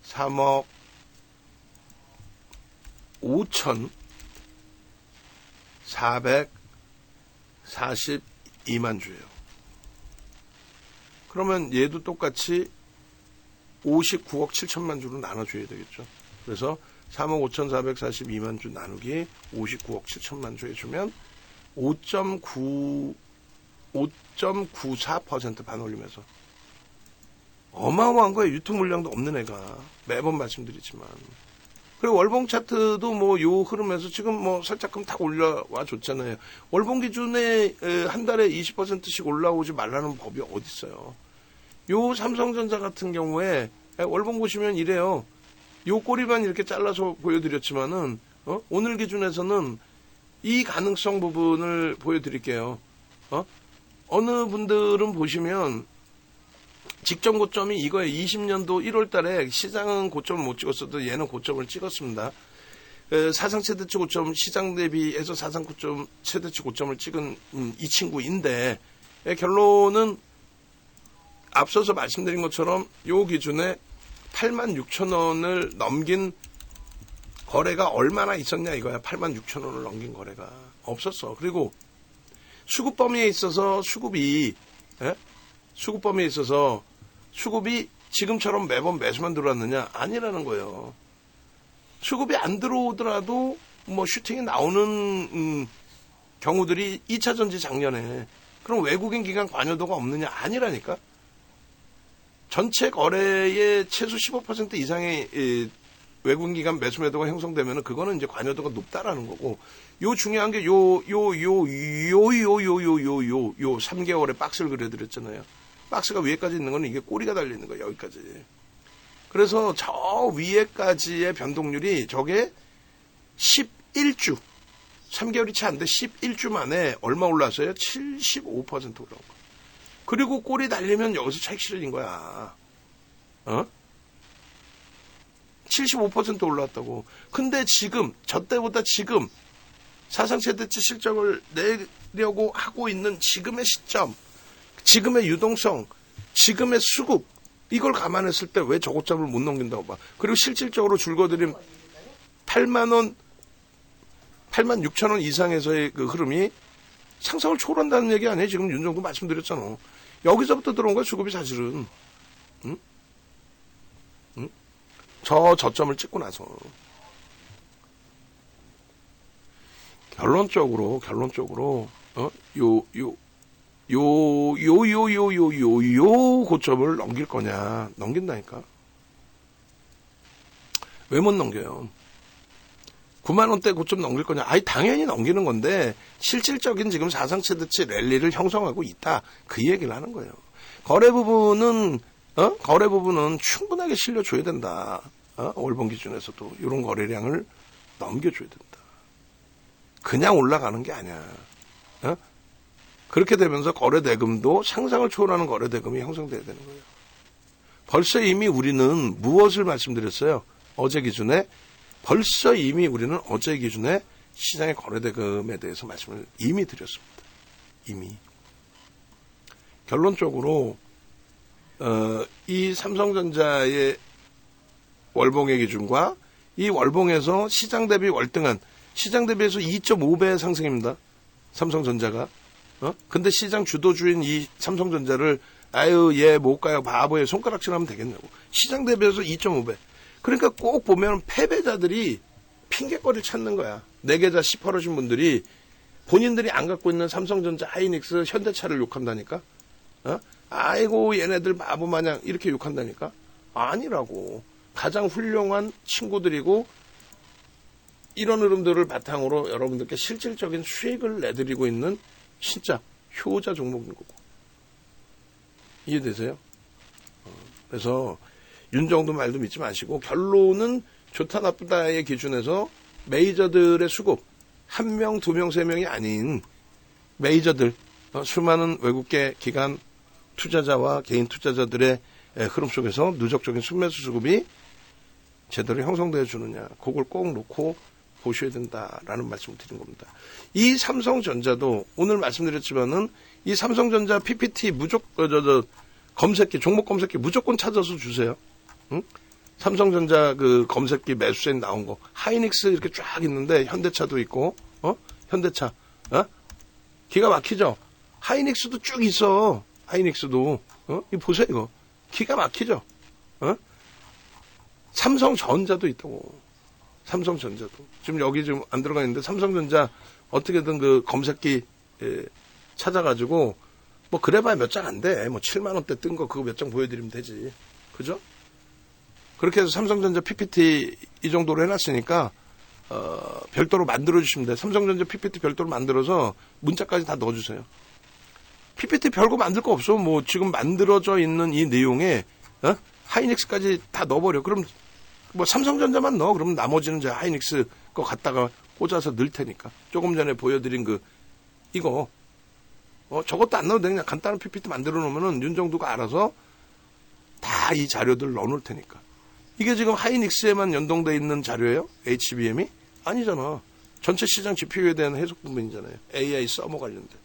3억 5,442만 주예요. 그러면 얘도 똑같이 59억 7천만 주로 나눠줘야 되겠죠. 그래서 3억 5,442만 주 나누기 59억 7천만 주 해주면 5.94% 반올림해서 어마어마한 거예요. 유통 물량도 없는 애가. 매번 말씀드리지만. 그리고 월봉 차트도 뭐 요 흐름에서 지금 뭐 살짝금 탁 올라와 줬잖아요. 월봉 기준에 한 달에 20%씩 올라오지 말라는 법이 어딨어요. 요 삼성전자 같은 경우에 월봉 보시면 이래요. 요 꼬리만 이렇게 잘라서 보여드렸지만은 오늘 기준에서는 이 가능성 부분을 보여드릴게요. 어느 분들은 보시면 직전 고점이 이거에 20년도 1월 달에 시장은 고점을 못 찍었어도 얘는 고점을 찍었습니다. 사상 최대치 고점, 시장 대비해서 사상 고점, 최대치 고점을 찍은 이 친구인데 결론은 앞서서 말씀드린 것처럼 요 기준에 86,000원을 넘긴 거래가 얼마나 있었냐 이거야. 86,000원을 넘긴 거래가 없었어. 그리고 수급 범위에 있어서 수급이 지금처럼 매번 매수만 들어왔느냐? 아니라는 거예요. 수급이 안 들어오더라도 뭐 슈팅이 나오는 경우들이 2차 전지 작년에. 그럼 외국인 기관 관여도가 없느냐? 아니라니까. 전체 거래의 최소 15% 이상의 외국인 기관 매수 매도가 형성되면 그거는 이제 관여도가 높다라는 거고, 요 중요한 게 요 3개월에 박스를 그려드렸잖아요. 박스가 위에까지 있는 거는 이게 꼬리가 달려있는 거예요. 여기까지. 그래서 저 위에까지의 변동률이 저게 11주, 3개월이 채 안 돼 11주 만에 얼마 올랐어요? 75% 올라온 거. 그리고 꼬리 달리면 여기서 차익 실린 거야. 75% 올랐다고. 근데 지금, 저 때보다 지금 사상 최대치 실적을 내려고 하고 있는 지금의 시점, 지금의 유동성, 지금의 수급, 이걸 감안했을 때 왜 저고점을 못 넘긴다고 봐. 그리고 실질적으로 줄거드린 8만 6천 원 이상에서의 그 흐름이 상상을 초월한다는 얘기 아니에요. 지금 윤정도 말씀드렸잖아. 여기서부터 들어온 거야, 수급이 사실은. 응? 응? 저점을 찍고 나서. 결론적으로, 고점을 넘길 거냐. 넘긴다니까. 왜 못 넘겨요? 9만원대 고점 넘길 거냐? 아니, 당연히 넘기는 건데, 실질적인 지금 사상체대치 랠리를 형성하고 있다. 그 얘기를 하는 거예요. 거래 부분은 충분하게 실려줘야 된다. 월봉 기준에서도 이런 거래량을 넘겨줘야 된다. 그냥 올라가는 게 아니야. 그렇게 되면서 거래대금도 상상을 초월하는 거래대금이 형성돼야 되는 거예요. 벌써 이미 우리는 무엇을 말씀드렸어요? 어제 기준에 시장의 거래대금에 대해서 말씀을 이미 드렸습니다. 이미. 결론적으로 이 삼성전자의 월봉의 기준과 이 월봉에서 시장 대비 월등한 시장 대비해서 2.5배 상승입니다. 삼성전자가. 근데 시장 주도주인 이 삼성전자를 아유 얘 못 가요 바보에 손가락질하면 되겠냐고. 시장 대비해서 2.5배. 그러니까 꼭 보면 패배자들이 핑계거리를 찾는 거야. 내 계좌 시퍼러신 분들이 본인들이 안 갖고 있는 삼성전자, 하이닉스, 현대차를 욕한다니까. 아이고 얘네들 바보 마냥 이렇게 욕한다니까. 아니라고. 가장 훌륭한 친구들이고 이런 흐름들을 바탕으로 여러분들께 실질적인 수익을 내드리고 있는 진짜 효자 종목인 거고. 이해되세요? 그래서 윤정도 말도 믿지 마시고 결론은 좋다 나쁘다의 기준에서 메이저들의 수급 1명, 2명, 3명이 아닌 메이저들 수많은 외국계 기관 투자자와 개인 투자자들의 흐름 속에서 누적적인 순매수 수급이 제대로 형성되어 주느냐 그걸 꼭 놓고 보셔야 된다라는 말씀을 드린 겁니다. 이 삼성전자도 오늘 말씀드렸지만은 이 삼성전자 PPT 검색기 종목 검색기 무조건 찾아서 주세요. 응? 삼성전자 그 검색기 매수세 나온 거 하이닉스 이렇게 쫙 있는데 현대차도 있고 현대차 기가 막히죠. 하이닉스도 쭉 있어. 하이닉스도 이거 보세요 이거 기가 막히죠. 삼성전자도 있다고. 삼성전자도 지금 여기 지금 안 들어가 있는데 삼성전자 어떻게든 그 검색기 찾아가지고 뭐 그래봐야 몇 장 안 돼. 뭐 7만 원대 뜬 거 그거 몇 장 보여드리면 되지. 그죠? 그렇게 해서 삼성전자 PPT 이 정도로 해놨으니까 별도로 만들어주시면 돼요. 삼성전자 PPT 별도로 만들어서 문자까지 다 넣어주세요. PPT 별거 만들 거 없어. 뭐 지금 만들어져 있는 이 내용에 하이닉스까지 다 넣어버려. 그럼 뭐 삼성전자만 넣어. 그러면 나머지는 제가 하이닉스 거 갖다가 꽂아서 넣을 테니까. 조금 전에 보여드린 이거 저것도 안 넣어도 돼. 그냥 간단한 PPT 만들어 놓으면은 윤정도가 알아서 다 이 자료들 넣어 놓을 테니까. 이게 지금 하이닉스에만 연동되어 있는 자료예요? HBM이? 아니잖아. 전체 시장 지표에 대한 해석 부분이잖아요. AI 서머 관련된.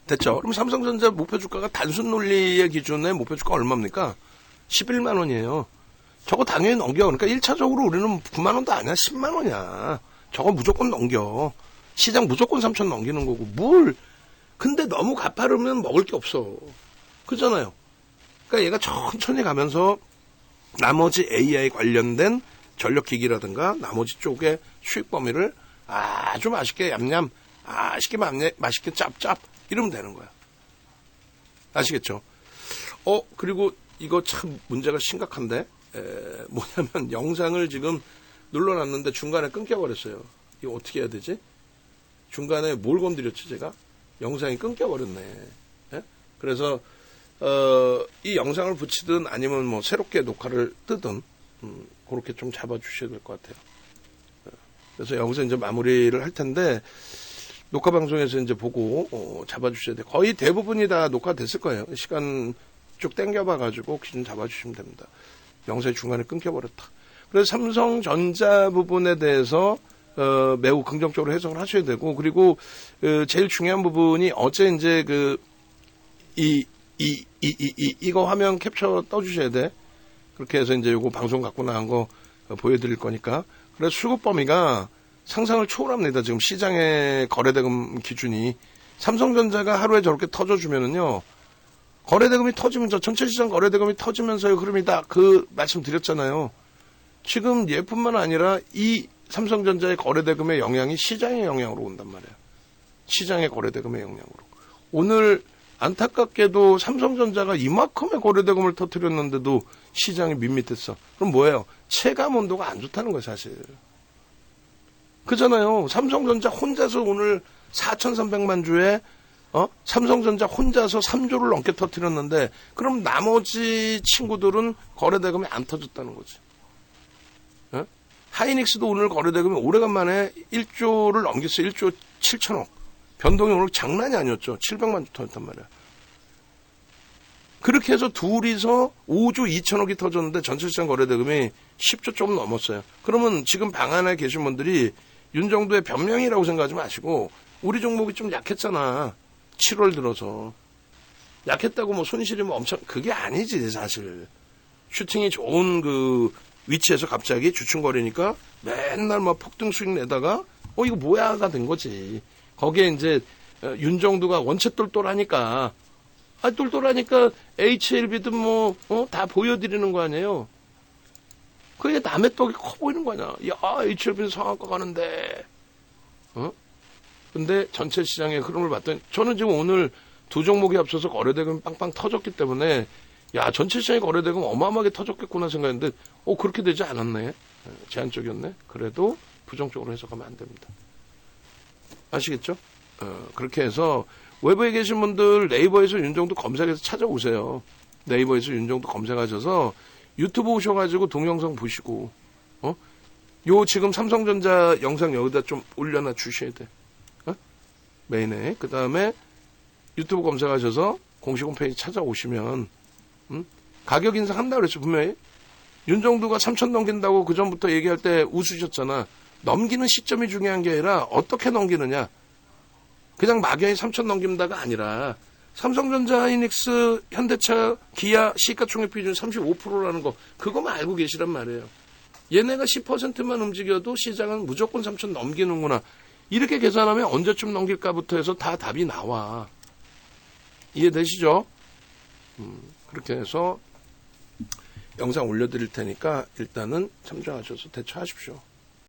됐죠? 그럼 삼성전자 목표 주가가 단순 논리의 기준에 목표 주가 얼마입니까? 11만 원이에요. 저거 당연히 넘겨. 그러니까 1차적으로 우리는 9만 원도 아니야. 10만 원이야. 저거 무조건 넘겨. 시장 무조건 3천 넘기는 거고. 근데 너무 가파르면 먹을 게 없어. 그렇잖아요. 그러니까 얘가 천천히 가면서 나머지 AI 관련된 전력기기라든가 나머지 쪽의 수익 범위를 아주 맛있게 얌얌, 맛있게 짭짭 이러면 되는 거야. 아시겠죠? 그리고 이거 참 문제가 심각한데 뭐냐면 영상을 지금 눌러놨는데 중간에 끊겨버렸어요. 이거 어떻게 해야 되지? 중간에 뭘 건드렸지 제가? 영상이 끊겨버렸네. 예? 그래서 이 영상을 붙이든 아니면 뭐 새롭게 녹화를 뜨든 그렇게 좀 잡아주셔야 될 것 같아요. 그래서 여기서 이제 마무리를 할 텐데 녹화 방송에서 이제 보고 잡아주셔야 돼요. 거의 대부분이 다 녹화됐을 거예요. 시간 쭉 땡겨봐가지고 기준 잡아주시면 됩니다. 영상이 중간에 끊겨버렸다. 그래서 삼성전자 부분에 대해서 매우 긍정적으로 해석을 하셔야 되고 그리고 제일 중요한 부분이 어제 이제 이거 화면 캡처 떠주셔야 돼. 그렇게 해서 이제 요거 방송 갖고 나간 거 보여드릴 거니까. 그래서 수급 범위가 상상을 초월합니다. 지금 시장의 거래대금 기준이. 삼성전자가 하루에 저렇게 터져주면은요, 거래대금이 터지면 전체시장 거래대금이 터지면서의 흐름이다. 그 말씀 드렸잖아요. 지금 얘뿐만 아니라 이 삼성전자의 거래대금의 영향이 시장의 영향으로 온단 말이에요. 시장의 거래대금의 영향으로. 오늘 안타깝게도 삼성전자가 이만큼의 거래대금을 터뜨렸는데도 시장이 밋밋했어. 그럼 뭐예요? 체감 온도가 안 좋다는 거예요, 사실. 그잖아요. 삼성전자 혼자서 오늘 4,300만 주에 삼성전자 혼자서 3조를 넘게 터뜨렸는데 그럼 나머지 친구들은 거래대금이 안 터졌다는 거지. 하이닉스도 오늘 거래대금이 오래간만에 1조를 넘겼어요. 1조 7천억. 변동이 오늘 장난이 아니었죠. 700만 주 터졌단 말이야. 그렇게 해서 둘이서 5조 2천억이 터졌는데 전체시장 거래대금이 10조 조금 넘었어요. 그러면 지금 방 안에 계신 분들이 윤 정도의 변명이라고 생각하지 마시고 우리 종목이 좀 약했잖아. 7월 들어서. 약했다고 뭐 손실이 뭐 엄청 그게 아니지 사실. 슈팅이 좋은 그 위치에서 갑자기 주춤거리니까 맨날 막 폭등 수익 내다가 이거 뭐야가 된 거지. 거기에 이제 윤정두가 원체 똘똘하니까 똘똘하니까 HLB든 뭐 다 보여드리는 거 아니에요. 그게 남의 떡이 커 보이는 거 아니야. 야 HLB는 상한가 가는데 근데 전체 시장의 흐름을 봤더니 저는 지금 오늘 두 종목이 합쳐서 거래대금이 빵빵 터졌기 때문에 야 전체 시장의 거래대금 어마어마하게 터졌겠구나 생각했는데 그렇게 되지 않았네. 제한적이었네. 그래도 부정적으로 해석하면 안 됩니다. 아시겠죠? 그렇게 해서 외부에 계신 분들 네이버에서 윤정도 검색해서 찾아오세요. 네이버에서 윤정도 검색하셔서 유튜브 오셔가지고 동영상 보시고 요 지금 삼성전자 영상 여기다 좀 올려놔 주셔야 돼. 메인에. 그 다음에 유튜브 검색하셔서 공식 홈페이지 찾아오시면 가격 인상한다고 그랬죠. 분명히. 윤정두가 3천 넘긴다고 그 전부터 얘기할 때 웃으셨잖아. 넘기는 시점이 중요한 게 아니라 어떻게 넘기느냐. 그냥 막연히 3천 넘긴다가 아니라 삼성전자, 하이닉스, 현대차, 기아 시가총액 비중 35%라는 거 그거만 알고 계시란 말이에요. 얘네가 10%만 움직여도 시장은 무조건 3천 넘기는구나. 이렇게 계산하면 언제쯤 넘길까부터 해서 다 답이 나와. 이해되시죠? 그렇게 해서 영상 올려드릴 테니까 일단은 참조하셔서 대처하십시오.